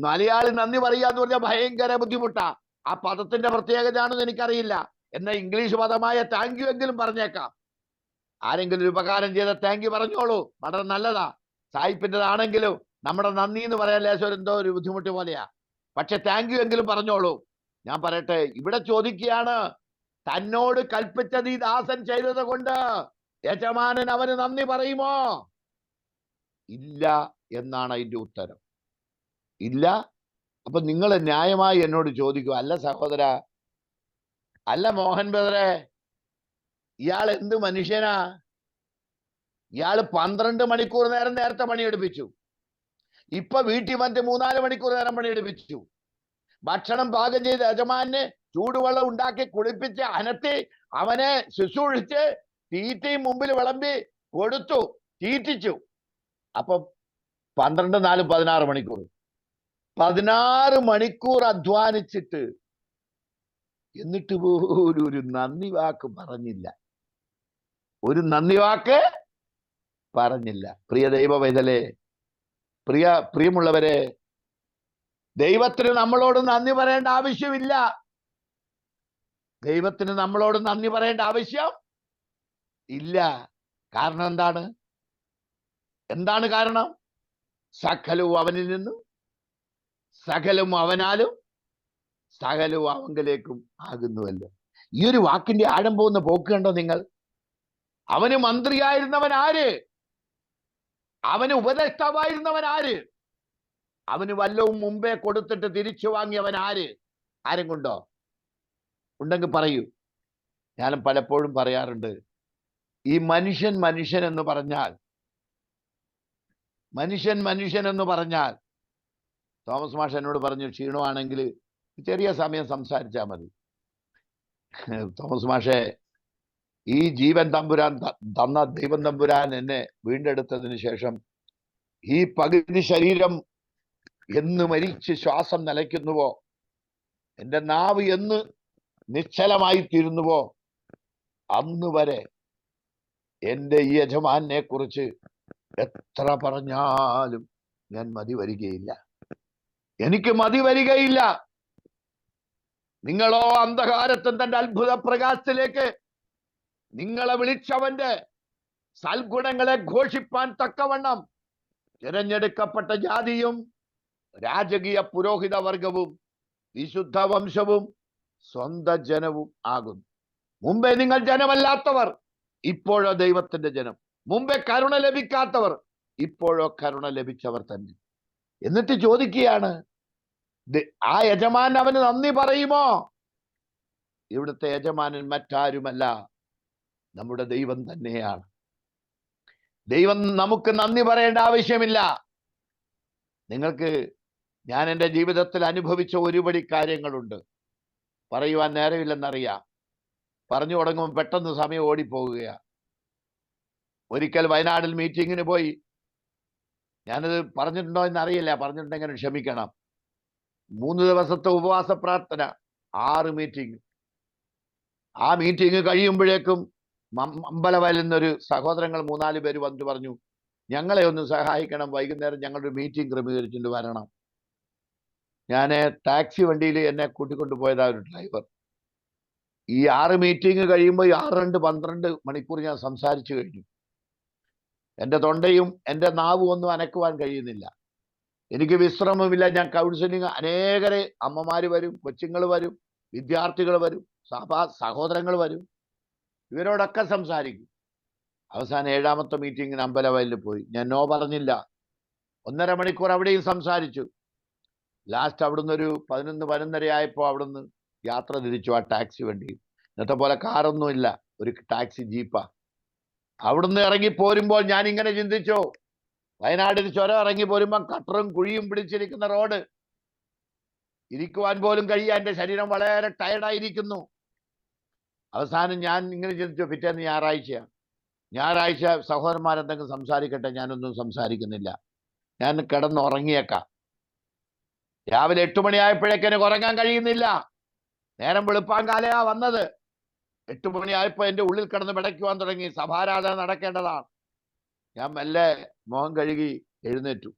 മലയാളി നന്ദി പറയാന്ന് പറഞ്ഞാൽ ഭയങ്കര ബുദ്ധിമുട്ടാ. ആ പദത്തിന്റെ പ്രത്യേകതയാണെന്ന് എനിക്കറിയില്ല. എന്നാൽ ഇംഗ്ലീഷ് പദമായ താങ്ക് യു എങ്കിലും പറഞ്ഞേക്കാം. ആരെങ്കിലും ഒരു ഉപകാരം ചെയ്ത താങ്ക് യു പറഞ്ഞോളൂ, വളരെ നല്ലതാ. സായിപ്പിൻ്റെതാണെങ്കിലും നമ്മുടെ നന്ദി എന്ന് പറയാൻ ലേശം എന്തോ ഒരു ബുദ്ധിമുട്ട് പോലെയാ. പക്ഷെ താങ്ക് യു എങ്കിലും പറഞ്ഞോളൂ. ഞാൻ പറയട്ടെ, ഇവിടെ ചോദിക്കുകയാണ്, തന്നോട് കൽപ്പിച്ചത് ഈ ദാസൻ ചെയ്തത് കൊണ്ട് യജമാനൻ അവന് നന്ദി പറയുമോ? ഇല്ല എന്നാണ് അതിന്റെ ഉത്തരം. ഇല്ല. അപ്പൊ നിങ്ങൾ ന്യായമായി എന്നോട് ചോദിക്കുക, അല്ല സഹോദര, അല്ല മോഹൻ ബദറെ, ഇയാൾ എന്ത് മനുഷ്യനാ? ഇയാള് 12 മണിക്കൂർ നേരത്തെ പണിയെടുപ്പിച്ചു. ഇപ്പൊ വീട്ടിൽ മറ്റ് 3-4 മണിക്കൂർ നേരം പണിയെടുപ്പിച്ചു. ഭക്ഷണം പാകം ചെയ്ത് യജമാനെ ചൂടുവെള്ളം ഉണ്ടാക്കി കുളിപ്പിച്ച് അനത്തി അവനെ ശുശ്രൂഷിച്ച് തീറ്റയും മുമ്പിൽ വിളമ്പി കൊടുത്തു, തീറ്റിച്ചു. അപ്പൊ 12, 4, 16 മണിക്കൂർ. 16 മണിക്കൂർ അധ്വാനിച്ചിട്ട് എന്നിട്ട് പോലും ഒരു നന്ദി വാക്ക് പറഞ്ഞില്ല. ഒരു നന്ദി വാക്ക് പറഞ്ഞില്ല. പ്രിയ ദൈവവൈതലേ, പ്രിയമുള്ളവരെ, ദൈവത്തിന് നമ്മളോട് നന്ദി പറയേണ്ട ആവശ്യമില്ല. ദൈവത്തിന് നമ്മളോട് നന്ദി പറയേണ്ട ആവശ്യം ഇല്ല. കാരണം എന്താണ് കാരണം? സകലവും അവനിൽ നിന്നും, സകലവും അവനാലും, സകലവും അവങ്കലേക്കും ആകുന്നുവല്ലോ. ഈ ഒരു വാക്കിന്റെ ആഴം പോകുന്ന പോക്ക് കണ്ടോ നിങ്ങൾ? അവന് മന്ത്രിയായിരുന്നവൻ ആര്? അവന് ഉപദേഷ്ടാവായിരുന്നവൻ ആര്? അവന് വല്ലവും മുമ്പേ കൊടുത്തിട്ട് തിരിച്ചു വാങ്ങിയവൻ ആര്? ആരും കൊണ്ടോ? ഉണ്ടെങ്കിൽ പറയൂ. ഞാനും പലപ്പോഴും പറയാറുണ്ട്, ഈ മനുഷ്യൻ എന്ന് പറഞ്ഞാൽ, മനുഷ്യൻ എന്ന് പറഞ്ഞാൽ, തോമസ് മാഷ് എന്നോട് പറഞ്ഞു, ക്ഷീണമാണെങ്കിൽ ചെറിയ സമയം സംസാരിച്ചാൽ മതി. തോമസ് മാഷെ, ഈ ജീവൻ തമ്പുരാൻ തന്ന ദൈവം തമ്പുരാൻ എന്നെ വീണ്ടെടുത്തതിന് ശേഷം ഈ പകുതി ശരീരം എന്ന് മരിച്ച് ശ്വാസം നിലയ്ക്കുന്നുവോ, എൻ്റെ നാവ് എന്ന് നിശ്ചലമായി തീരുന്നുവോ, അന്ന് വരെ എൻ്റെ ഈ യജമാനെ കുറിച്ച് എത്ര പറഞ്ഞാലും ഞാൻ മതി വരികയില്ല. എനിക്ക് മതി വരികയില്ല. നിങ്ങളോ അന്ധകാരത്തിൽ തന്റെ അത്ഭുത പ്രകാശത്തിലേക്ക് നിങ്ങളെ വിളിച്ചവന്റെ സൽഗുണങ്ങളെ ഘോഷിപ്പാൻ തക്കവണ്ണം തിരഞ്ഞെടുക്കപ്പെട്ട ജാതിയും രാജകീയ പുരോഹിത വർഗവും വിശുദ്ധ വംശവും സ്വന്തം ജനവും ആകുന്നു. മുമ്പേ നിങ്ങൾ ജനമല്ലാത്തവർ, ഇപ്പോഴോ ദൈവത്തിന്റെ ജനം. മുമ്പേ കരുണ ലഭിക്കാത്തവർ, ഇപ്പോഴോ കരുണ ലഭിച്ചവർ തന്നെ. എന്നിട്ട് ചോദിക്കുകയാണ്, ആ യജമാൻ അവന് നന്ദി പറയുമോ? ഇവിടുത്തെ യജമാനൻ മറ്റാരുമല്ല, നമ്മുടെ ദൈവം തന്നെയാണ്. ദൈവം നമുക്ക് നന്ദി പറയേണ്ട ആവശ്യമില്ല. നിങ്ങൾക്ക് ഞാൻ എൻ്റെ ജീവിതത്തിൽ അനുഭവിച്ച ഒരുപടി കാര്യങ്ങളുണ്ട്, പറയുവാൻ നേരമില്ലെന്നറിയാം. പറഞ്ഞു തുടങ്ങുമ്പോൾ പെട്ടെന്ന് സമയം ഓടിപ്പോകുകയാണ്. ഒരിക്കൽ വയനാട്ടിൽ മീറ്റിങ്ങിന് പോയി. ഞാനത് പറഞ്ഞിട്ടുണ്ടോ എന്നറിയില്ല, പറഞ്ഞിട്ടുണ്ടെങ്കിൽ ക്ഷമിക്കണം. 3 ദിവസത്തെ ഉപവാസ പ്രാർത്ഥന, 6 മീറ്റിംഗ്. ആ മീറ്റിംഗ് കഴിയുമ്പോഴേക്കും അമ്പലവയലിൽ നിന്നൊരു സഹോദരങ്ങൾ 3-4 പേര് വന്നിട്ട് പറഞ്ഞു, ഞങ്ങളെ ഒന്ന് സഹായിക്കണം, വൈകുന്നേരം ഞങ്ങളൊരു മീറ്റിംഗ് ക്രമീകരിച്ചിട്ട് വരണം. ഞാൻ ടാക്സി വണ്ടിയിൽ എന്നെ കൂട്ടിക്കൊണ്ടു പോയതാ ഒരു ഡ്രൈവർ. ഈ 6 മീറ്റിംഗ് കഴിയുമ്പോൾ 6, 12 മണിക്കൂർ ഞാൻ സംസാരിച്ചു കഴിഞ്ഞു. എൻ്റെ തൊണ്ടയും എൻ്റെ നാവും ഒന്നും അനക്കുവാൻ കഴിയുന്നില്ല. എനിക്ക് വിശ്രമമില്ല. ഞാൻ കൗൺസിലിംഗ്, അനേകരെ അമ്മമാര് വരും, കൊച്ചുങ്ങൾ വരും, വിദ്യാർത്ഥികൾ വരും, സഹോദരങ്ങൾ വരും, ഇവരോടൊക്കെ സംസാരിക്കും. അവസാനം 7ാമത്തെ മീറ്റിങ്ങിന് അമ്പലവയലിൽ പോയി. ഞാൻ നോ പറഞ്ഞില്ല. 1.5 മണിക്കൂർ അവിടെയും സംസാരിച്ചു. ലാസ്റ്റ് അവിടുന്ന് ഒരു 11-11:30 ആയപ്പോൾ അവിടുന്ന് യാത്ര തിരിച്ചു ആ ടാക്സി വണ്ടിയിൽ. ഇന്നത്തെ പോലെ കാറൊന്നും ഇല്ല, ഒരു ടാക്സി ജീപ്പാ. അവിടുന്ന് ഇറങ്ങി പോരുമ്പോൾ ഞാൻ ഇങ്ങനെ ചിന്തിച്ചു, വയനാട്ടിൽ ചുരം ഇറങ്ങി പോരുമ്പോൾ കട്ടറും കുഴിയും പിടിച്ചിരിക്കുന്ന റോഡ്, ഇരിക്കുവാൻ പോലും കഴിയാൻ എൻ്റെ ശരീരം വളരെ ടയർഡായിരിക്കുന്നു. അവസാനം ഞാൻ ഇങ്ങനെ ചിന്തിച്ചു, പിറ്റേന്ന് ഞായറാഴ്ച സഹോദരന്മാരെന്തെങ്കിലും സംസാരിക്കട്ടെ, ഞാനൊന്നും സംസാരിക്കുന്നില്ല, ഞാൻ കിടന്നുറങ്ങിയേക്കാം. രാവിലെ 8 മണിയായപ്പോഴേക്ക് എനിക്ക് ഉറങ്ങാൻ കഴിയുന്നില്ല. നേരം വെളുപ്പാൻ കാലയാ വന്നത്. 8 മണിയായപ്പോൾ എൻ്റെ ഉള്ളിൽ കിടന്ന് പിടയ്ക്കുവാൻ തുടങ്ങി. സഭാരാധന നടക്കേണ്ടതാണ്. ഞാൻ മെല്ലെ മുഖം കഴുകി എഴുന്നേറ്റു.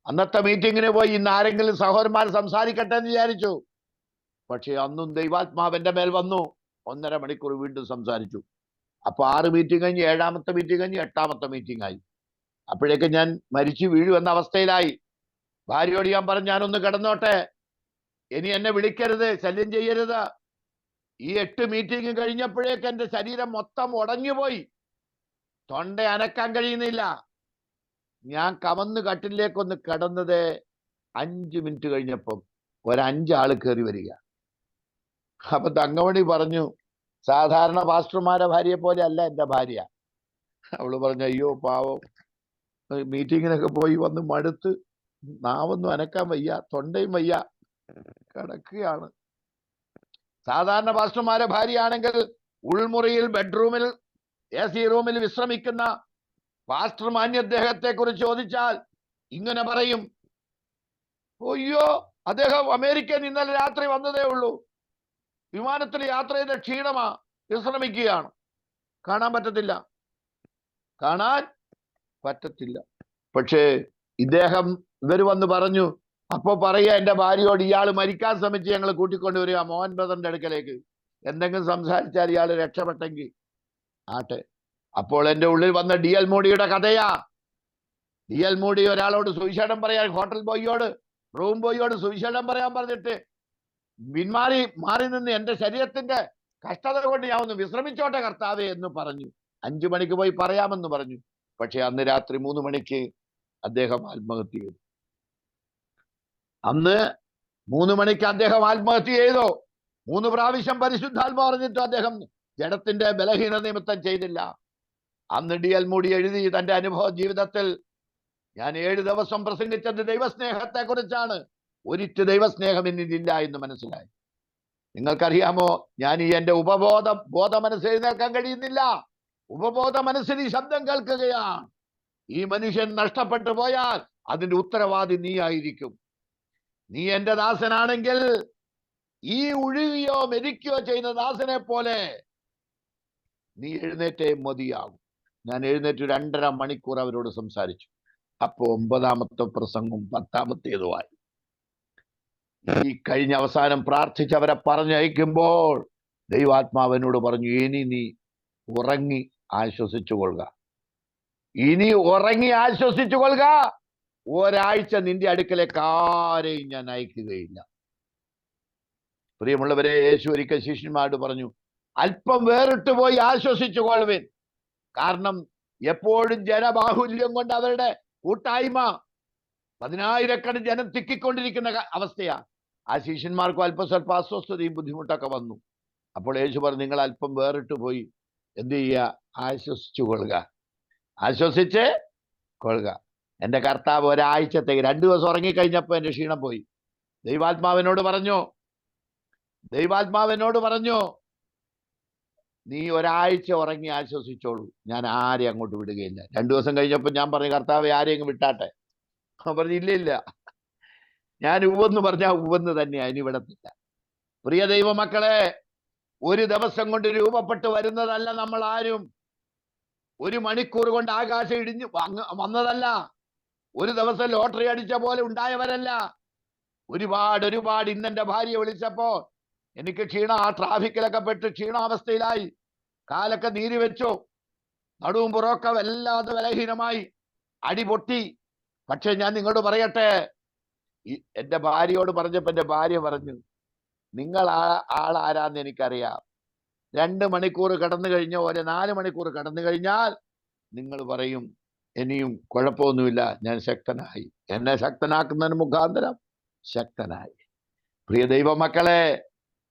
അന്നത്തെ മീറ്റിങ്ങിന് പോയി ഇന്ന് ആരെങ്കിലും സഹോദരന്മാർ സംസാരിക്കട്ടെ എന്ന് വിചാരിച്ചു. പക്ഷെ അന്നും ദൈവാത്മാവിന്റെ മേൽ വന്നു. 1.5 മണിക്കൂർ വീണ്ടും സംസാരിച്ചു. അപ്പൊ 6 മീറ്റിംഗ് കഴിഞ്ഞ് 7ാമത്തെ മീറ്റിംഗ് കഴിഞ്ഞ് 8ാമത്തെ മീറ്റിംഗ് ആയി. അപ്പോഴേക്കും ഞാൻ മരിച്ചു വീഴുമെന്ന അവസ്ഥയിലായി. ഭാര്യയോട് ഞാൻ പറഞ്ഞു, ഞാനൊന്ന് കിടന്നോട്ടെ, ഇനി എന്നെ വിളിക്കരുത്, ശല്യം ചെയ്യരുത്. ഈ 8 മീറ്റിംഗ് കഴിഞ്ഞപ്പോഴേക്ക് എന്റെ ശരീരം മൊത്തം ഉടഞ്ഞുപോയി, തൊണ്ട അനക്കാൻ കഴിയുന്നില്ല. ഞാൻ കമന്ന് കട്ടിലേക്കൊന്ന് കിടന്നത് 5 മിനിറ്റ് കഴിഞ്ഞപ്പം 5 ആള് കയറി വരിക. അപ്പൊ തങ്കമണി പറഞ്ഞു, സാധാരണ പാസ്റ്റർമാരെ ഭാര്യയെ പോലെ അല്ല എന്റെ ഭാര്യ. അവള് പറഞ്ഞു, അയ്യോ പാവം, മീറ്റിങ്ങിനൊക്കെ പോയി വന്ന് മടുത്ത് നാവൊന്നും അനക്കാൻ വയ്യ, തൊണ്ടയും വയ്യ, കിടക്കുകയാണ്. സാധാരണ പാസ്റ്റർമാരെ ഭാര്യയാണെങ്കിൽ ഉൾമുറിയിൽ ബെഡ്റൂമിൽ AC റൂമിൽ വിശ്രമിക്കുന്ന പാസ്റ്റർ മാന്യദ്ദേഹത്തെ കുറിച്ച് ചോദിച്ചാൽ ഇങ്ങനെ പറയും, അയ്യോ അദ്ദേഹം അമേരിക്കയിൽ നിന്ന് ഇന്നലെ രാത്രി വന്നതേ ഉള്ളൂ, വിമാനത്തിൽ യാത്ര ചെയ്ത ക്ഷീണമാ, വിശ്രമിക്കുകയാണ്. കാണാൻ പറ്റത്തില്ല. പക്ഷേ ഇവര് വന്ന് പറഞ്ഞു, അപ്പൊ പറയാ എന്റെ ഭാര്യയോട്, ഇയാള് മരിക്കാൻ ശ്രമിച്ച് ഞങ്ങൾ കൂട്ടിക്കൊണ്ടുവരിക മോഹൻ ബ്രദറിന്റെ അടുക്കലേക്ക്, എന്തെങ്കിലും സംസാരിച്ചാൽ ഇയാൾ രക്ഷപ്പെട്ടെങ്കിൽ ആട്ടെ. അപ്പോൾ എന്റെ ഉള്ളിൽ വന്ന DL മോഡിയുടെ കഥയാ. DL മോഡി ഒരാളോട് സുവിശേഷം പറയാൻ, ഹോട്ടൽ ബോയിയോട്, റൂം ബോയിയോട് സുവിശേഷം പറയാൻ പറഞ്ഞിട്ട് മാറി നിന്ന് എന്റെ ശരീരത്തിന്റെ കഷ്ടത കൊണ്ട് ഞാൻ ഒന്ന് വിശ്രമിച്ചോട്ടെ കർത്താവേ എന്ന് പറഞ്ഞു. 5 മണിക്ക് പോയി പറയാമെന്ന് പറഞ്ഞു. പക്ഷെ അന്ന് രാത്രി 3 മണിക്ക് അദ്ദേഹം ആത്മഹത്യ ചെയ്തു. അന്ന് 3 മണിക്ക് അദ്ദേഹം ആത്മഹത്യ ചെയ്തു. 3 പ്രാവശ്യം പരിശുദ്ധാത്മ പറഞ്ഞിട്ട് അദ്ദേഹം ജഡത്തിന്റെ ബലഹീന നിമിത്തം ചെയ്തില്ല. അന്ന് DL മോഡി എഴുതി തന്റെ അനുഭവ ജീവിതത്തിൽ, ഞാൻ 7 ദിവസം പ്രസംഗിച്ചത് ദൈവസ്നേഹത്തെ കുറിച്ചാണ്, ഒരിറ്റ് ദൈവസ്നേഹം എന്നില്ല എന്ന് മനസ്സിലായി. നിങ്ങൾക്കറിയാമോ, ഞാൻ ഈ എന്റെ ബോധ മനസ്സ് എഴുന്നേൽക്കാൻ കഴിയുന്നില്ല. ഉപബോധ മനസ്സിന് ഈ ശബ്ദം കേൾക്കുകയാണ്, ഈ മനുഷ്യൻ നഷ്ടപ്പെട്ടു പോയാൽ അതിന്റെ ഉത്തരവാദി നീ ആയിരിക്കും. നീ എന്റെ ദാസനാണെങ്കിൽ ഈ ഉഴുകിയോ മെതിക്കുകയോ ചെയ്യുന്ന ദാസനെ പോലെ നീ എഴുന്നേറ്റേ മതിയാകും. ഞാൻ എഴുന്നേറ്റ് 2.5 മണിക്കൂർ അവരോട് സംസാരിച്ചു. അപ്പോ 9ാമത്തെ പ്രസംഗം 10ാമത്തേതുമായി. ഈ കഴിഞ്ഞ അവസാനം പ്രാർത്ഥിച്ചവരെ പറഞ്ഞയക്കുമ്പോൾ ദൈവാത്മാവിനോട് പറഞ്ഞു, ഇനി നീ ഉറങ്ങി ആശ്വസിച്ചു കൊള്ളുക, ഒരാഴ്ച നിന്റെ അടുക്കലേക്ക് ആരെയും ഞാൻ അയക്കുകയില്ല. പ്രിയമുള്ളവരെ, യേശു ഒരിക്കൽ ശിഷ്യന്മാരോട് പറഞ്ഞു, അല്പം വേറിട്ട് പോയി ആശ്വസിച്ചു കൊള്ളുവിൻ. കാരണം എപ്പോഴും ജനബാഹുല്യം കൊണ്ട് അവരുടെ കൂട്ടായ്മ 10,000-കണക്കിന് ജനം തിക്കിക്കൊണ്ടിരിക്കുന്ന അവസ്ഥയാ. ആ ശിഷ്യന്മാർക്കും അല്പസ്വല്പ അസ്വസ്ഥതയും ബുദ്ധിമുട്ടൊക്കെ വന്നു. അപ്പോൾ യേശു പറഞ്ഞു, നിങ്ങൾ അല്പം വേറിട്ട് പോയി എന്ത് ചെയ്യുക? ആശ്വസിച്ചു കൊള്ളുക. എന്റെ കർത്താവ് ഒരാഴ്ചത്തേക്ക് 2 ദിവസം ഉറങ്ങിക്കഴിഞ്ഞപ്പോൾ എന്റെ ക്ഷീണം പോയി. ദൈവാത്മാവിനോട് പറഞ്ഞു, നീ ഒരാഴ്ച ഉറങ്ങി ആശ്വസിച്ചോളൂ, ഞാൻ ആരെയും അങ്ങോട്ട് വിടുകയില്ല. 2 ദിവസം കഴിഞ്ഞപ്പോൾ ഞാൻ പറഞ്ഞു, കർത്താവ് ആരെയും വിട്ടാട്ടെ. പറഞ്ഞു, ഇല്ല, ഞാൻ ഉവ്വെന്ന് പറഞ്ഞാൽ ഉവ്വെന്ന് തന്നെയാ, ഇനി വിടത്തില്ല. പ്രിയ ദൈവമക്കളെ, ഒരു ദിവസം കൊണ്ട് രൂപപ്പെട്ട് വരുന്നതല്ല നമ്മൾ ആരും. 1 മണിക്കൂർ കൊണ്ട് ആകാശം ഇടിഞ്ഞു വന്നതല്ല. ഒരു ദിവസം ലോട്ടറി അടിച്ച പോലെ ഉണ്ടായവരല്ല. ഒരുപാട് ഇന്നെന്റെ ഭാര്യ വിളിച്ചപ്പോ എനിക്ക് ക്ഷീണം, ആ ട്രാഫിക്കിലൊക്കെ പെട്ട് ക്ഷീണാവസ്ഥയിലായി, കാലൊക്കെ നീര് വെച്ചു, നടുവും പുറമൊക്കെ വല്ലാതെ ബലഹീനമായി, അടി പൊട്ടി. പക്ഷെ ഞാൻ നിങ്ങളോട് പറയട്ടെ, എന്റെ ഭാര്യയോട് പറഞ്ഞപ്പോ എന്റെ ഭാര്യ പറഞ്ഞു, നിങ്ങൾ ആളാരാന്ന് എനിക്കറിയാം. 2 മണിക്കൂർ കടന്നു കഴിഞ്ഞ പോലെ 4 മണിക്കൂർ കടന്നു കഴിഞ്ഞാൽ നിങ്ങൾ പറയും, ഇനിയും കുഴപ്പമൊന്നുമില്ല, ഞാൻ ശക്തനായി. എന്നെ ശക്തനാക്കുന്നതിന് മുഖാന്തരം ശക്തനായി. പ്രിയ ദൈവമക്കളെ,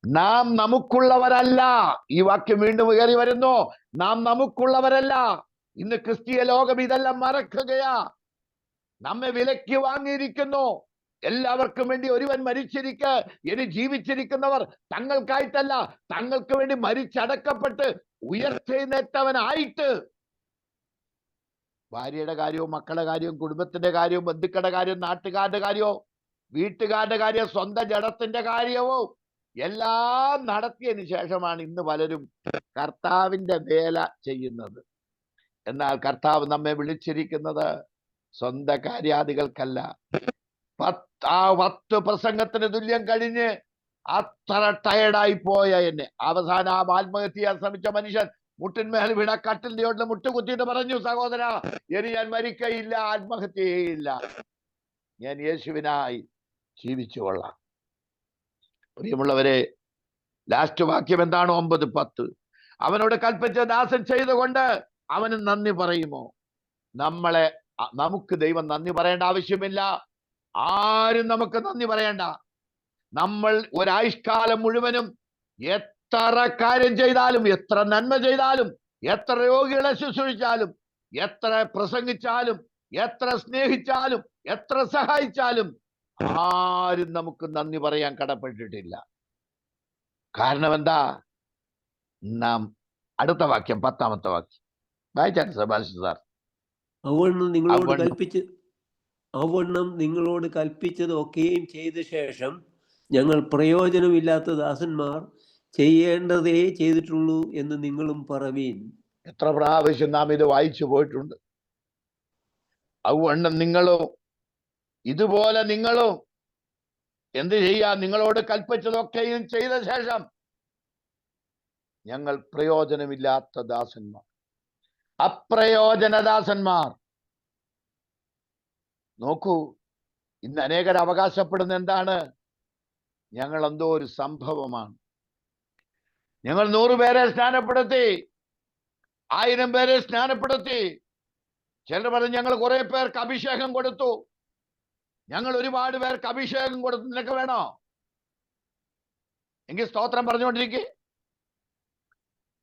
നാം നമുക്കുള്ളവരല്ല. ഈ വാക്യം വീണ്ടും കയറി വരുന്നു. നാം നമുക്കുള്ളവരല്ല. ഇന്ന് ക്രിസ്തീയ ലോകം ഇതെല്ലാം മറക്കുകയാ. നമ്മെ വിലയ്ക്ക് വാങ്ങിയിരിക്കുന്നു. എല്ലാവർക്കും വേണ്ടി ഒരുവൻ മരിച്ചിരിക്കെ ഇനി ജീവിച്ചിരിക്കുന്നവർ തങ്ങൾക്കായിട്ടല്ല, തങ്ങൾക്ക് വേണ്ടി മരിച്ചടക്കപ്പെട്ട് ഉയർത്തെഴുന്നേറ്റവനായിട്ട്. ഭാര്യയുടെ കാര്യവും മക്കളുടെ കാര്യവും കുടുംബത്തിന്റെ കാര്യവും ബന്ധുക്കളുടെ കാര്യവും നാട്ടുകാരുടെ കാര്യവും വീട്ടുകാരുടെ കാര്യവും സ്വന്തം ജഡത്തിന്റെ കാര്യവും എല്ലാം നടത്തിയതിന് ശേഷമാണ് ഇന്ന് പലരും കർത്താവിന്റെ വേല ചെയ്യുന്നത്. എന്നാൽ കർത്താവ് നമ്മെ വിളിച്ചിരിക്കുന്നത് സ്വന്തം കാര്യാദികൾക്കല്ല. 10 പ്രസംഗത്തിന് തുല്യം കഴിഞ്ഞ് അത്ര ടയർഡായി പോയ എന്നെ അവസാനം ആത്മഹത്യ ചെയ്യാൻ ശ്രമിച്ച മനുഷ്യൻ മുട്ടിന്മേൽ വീണ കട്ടിലിന്റെ ചോട്ടിൽ മുട്ടുകുത്തിയിട്ട് പറഞ്ഞു, സഹോദര, ഇനി ഞാൻ മരിക്കയില്ല, ആത്മഹത്യ ചെയ്യില്ല, ഞാൻ യേശുവിനായി ജീവിച്ചു കൊള്ളാം. പ്രിയമുള്ളവരെ, ലാസ്റ്റ് വാക്യം എന്താണ്? 9-10. അവനോട് കൽപ്പിച്ച ദാസൻ ചെയ്തുകൊണ്ട് അവന് നന്ദി പറയുമോ? നമുക്ക് ദൈവം നന്ദി പറയേണ്ട ആവശ്യമില്ല. ആരും നമുക്ക് നന്ദി പറയേണ്ട. നമ്മൾ ഒരായുഷ്കാലം മുഴുവനും എത്ര കാര്യം ചെയ്താലും, എത്ര നന്മ ചെയ്താലും, എത്ര രോഗികളെ ശുശ്രൂഷിച്ചാലും, എത്ര പ്രസംഗിച്ചാലും, എത്ര സ്നേഹിച്ചാലും, എത്ര സഹായിച്ചാലും ആരും നമുക്ക് നന്ദി പറയാൻ കടപ്പെട്ടിട്ടില്ല. കാരണം എന്താ? നാം അടുത്ത വാക്യം, 10-ാമത്തെ വാക്യം വായിച്ചാൽ സെബാസ്റ്റ്യൻ സാർ. അവണ്ണം നിങ്ങളോട് കൽപ്പിച്ചതൊക്കെയും ചെയ്ത ശേഷം ഞങ്ങൾ പ്രയോജനമില്ലാത്ത ദാസന്മാർ ചെയ്യേണ്ടതേ ചെയ്തിട്ടുള്ളൂ എന്ന് നിങ്ങളും പറവീൻ. എത്ര പ്രാവശ്യം നാം ഇത് വായിച്ചു പോയിട്ടുണ്ട്. അവണ്ണം നിങ്ങളും, ഇതുപോലെ നിങ്ങളും എന്ത് ചെയ്യാ? നിങ്ങളോട് കൽപ്പിച്ചതൊക്കെയും ചെയ്ത ശേഷം ഞങ്ങൾ പ്രയോജനമില്ലാത്ത ദാസന്മാർ, അപ്രയോജനദാസന്മാർ. നോക്കൂ, ഇന്ന് അനേകർ അവകാശപ്പെടുന്ന എന്താണ്? ഞങ്ങൾ എന്തോ ഒരു സംഭവമാണ്. ഞങ്ങൾ 100 പേരെ സ്നാനപ്പെടുത്തി, 1000 പേരെ സ്നാനപ്പെടുത്തി. ചിലർ പറഞ്ഞു ഞങ്ങൾ കുറെ പേർക്ക് അഭിഷേകം കൊടുത്തു, ഞങ്ങൾ ഒരുപാട് പേർക്ക് അഭിഷേകം കൊടുത്തു. നിനക്ക് വേണോ? എങ്കിൽ സ്തോത്രം പറഞ്ഞുകൊണ്ടിരിക്കെ.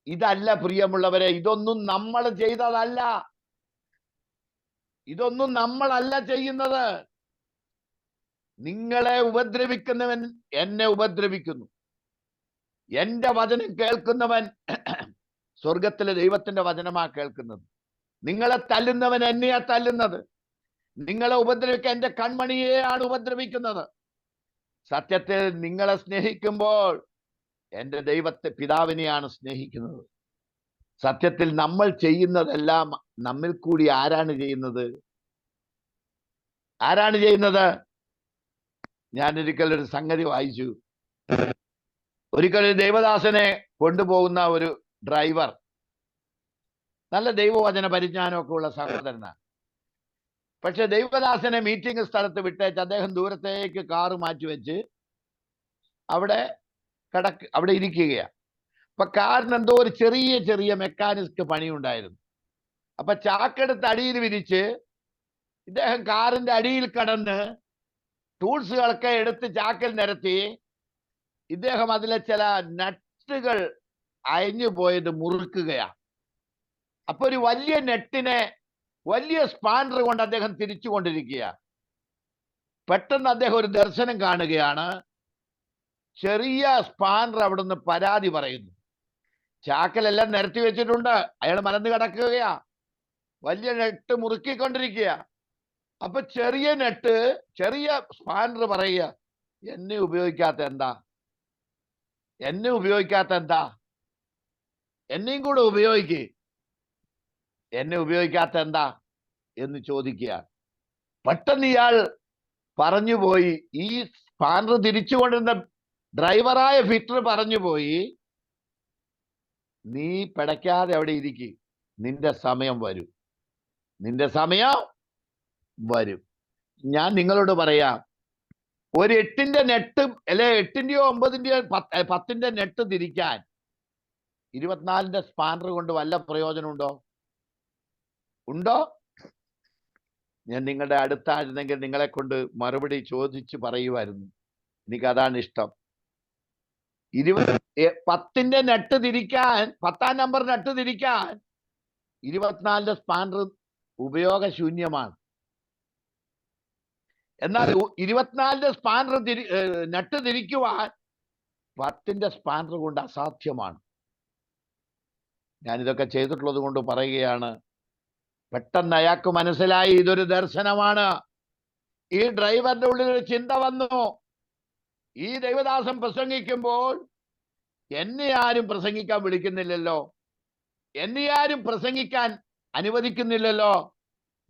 ഇതല്ല പ്രിയമുള്ളവരെ, ഇതൊന്നും നമ്മൾ ചെയ്തതല്ല. ഇതൊന്നും നമ്മളല്ല ചെയ്യുന്നത്. നിങ്ങളെ ഉപദ്രവിക്കുന്നവൻ എന്നെ ഉപദ്രവിക്കുന്നു. എന്റെ വചനം കേൾക്കുന്നവൻ സ്വർഗത്തിലെ ദൈവത്തിന്റെ വചനമാ കേൾക്കുന്നത്. നിങ്ങളെ തല്ലുന്നവൻ എന്നെയാ തല്ലുന്നത്. നിങ്ങളെ ഉപദ്രവിക്കാൻ എന്റെ കൺമണിയെയാണ് ഉപദ്രവിക്കുന്നത്. സത്യത്തിൽ നിങ്ങളെ സ്നേഹിക്കുമ്പോൾ എന്റെ പിതാവിനെയാണ് സ്നേഹിക്കുന്നത്. സത്യത്തിൽ നമ്മൾ ചെയ്യുന്നതെല്ലാം നമ്മിൽ കൂടി ആരാണ് ചെയ്യുന്നത്? ആരാണ് ചെയ്യുന്നത്? ഞാനൊരിക്കൽ ഒരു സംഗതി വായിച്ചു. ഒരിക്കൽ ഒരു ദൈവദാസനെ കൊണ്ടുപോകുന്ന ഒരു ഡ്രൈവർ, നല്ല ദൈവവചന പരിജ്ഞാനമൊക്കെ ഉള്ള സഹോദരനാണ്. പക്ഷെ ദൈവദാസനെ മീറ്റിംഗ് സ്ഥലത്ത് വിട്ടേച്ച് അദ്ദേഹം ദൂരത്തേക്ക് കാറ് മാറ്റിവെച്ച് അവിടെ ഇരിക്കുകയാണ്. അപ്പൊ കാറിന് എന്തോ ഒരു ചെറിയ മെക്കാനിക് പണിയുണ്ടായിരുന്നു. അപ്പൊ ചാക്കെടുത്ത് അടിയിൽ വിരിച്ച് ഇദ്ദേഹം കാറിന്റെ അടിയിൽ കടന്ന് ടൂൾസുകളൊക്കെ എടുത്ത് ചാക്കിൽ നിരത്തി ഇദ്ദേഹം അതിലെ ചില നട്ടുകൾ അയഞ്ഞു പോയത് മുറുക്കുകയാണ്. അപ്പൊ ഒരു വലിയ നെട്ടിനെ വലിയ സ്പാനർ കൊണ്ട് അദ്ദേഹം തിരിച്ചു കൊണ്ടിരിക്കുകയാണ്. പെട്ടെന്ന് അദ്ദേഹം ഒരു ദർശനം കാണുകയാണ്. ചെറിയ സ്പാനർ അവിടുന്ന് പരാതി പറയുന്നു. ചാക്കലെല്ലാം നിരത്തി വെച്ചിട്ടുണ്ട്, അയാൾ മലന്ന് കിടക്കുകയാ. വലിയ നെട്ട് മുറുക്കിക്കൊണ്ടിരിക്കുക. അപ്പൊ ചെറിയ സ്പാനർ പറയുക, എന്നെ ഉപയോഗിക്കാത്ത എന്താ? എന്നെയും കൂടെ എന്നെ ഉപയോഗിക്കാത്ത എന്താ എന്ന് ചോദിക്കുക. പെട്ടെന്ന് ഇയാൾ പറഞ്ഞുപോയി, ഈ സ്പാനർ തിരിച്ചുകൊണ്ടിരുന്ന ഡ്രൈവറായ ഫിറ്റർ പറഞ്ഞുപോയി, നീ പിടയ്ക്കാതെ അവിടെ ഇരിക്കും, നിന്റെ സമയം വരും. ഞാൻ നിങ്ങളോട് പറയാം, ഒരു 8ന്റെ നെട്ട് അല്ലെ 8ന്റെയോ 9ന്റെയോ 10ന്റെ നെട്ട് തിരിക്കാൻ 24ന്റെ സ്പാനർ കൊണ്ട് വല്ല പ്രയോജനമുണ്ടോ? ഞാൻ നിങ്ങളുടെ അടുത്തായിരുന്നെങ്കിൽ നിങ്ങളെ കൊണ്ട് മറുപടി ചോദിച്ച് പറയുമായിരുന്നു. എനിക്കതാണ് ഇഷ്ടം. 10ന്റെ നെട്ട് തിരിക്കാൻ, 10ാം നമ്പർ നെട്ട് തിരിക്കാൻ 24ന്റെ സ്പാനർ ഉപയോഗശൂന്യമാണ്. എന്നാൽ 24ന്റെ സ്പാനർ നെട്ട് തിരിക്കുവാൻ 10ന്റെ സ്പാനർ കൊണ്ട് അസാധ്യമാണ്. ഞാനിതൊക്കെ ചെയ്തിട്ടുള്ളത് കൊണ്ട് പറയുകയാണ്. പെട്ടെന്ന് അയാൾക്ക് മനസ്സിലായി ഇതൊരു ദർശനമാണ്. ഈ ഡ്രൈവറിന്റെ ഉള്ളിൽ ഒരു ചിന്ത വന്നു, ഈ ദൈവദാസൻ പ്രസംഗിക്കുമ്പോൾ എന്നെ ആരും പ്രസംഗിക്കാൻ വിളിക്കുന്നില്ലല്ലോ, എന്നെ ആരും പ്രസംഗിക്കാൻ അനുവദിക്കുന്നില്ലല്ലോ,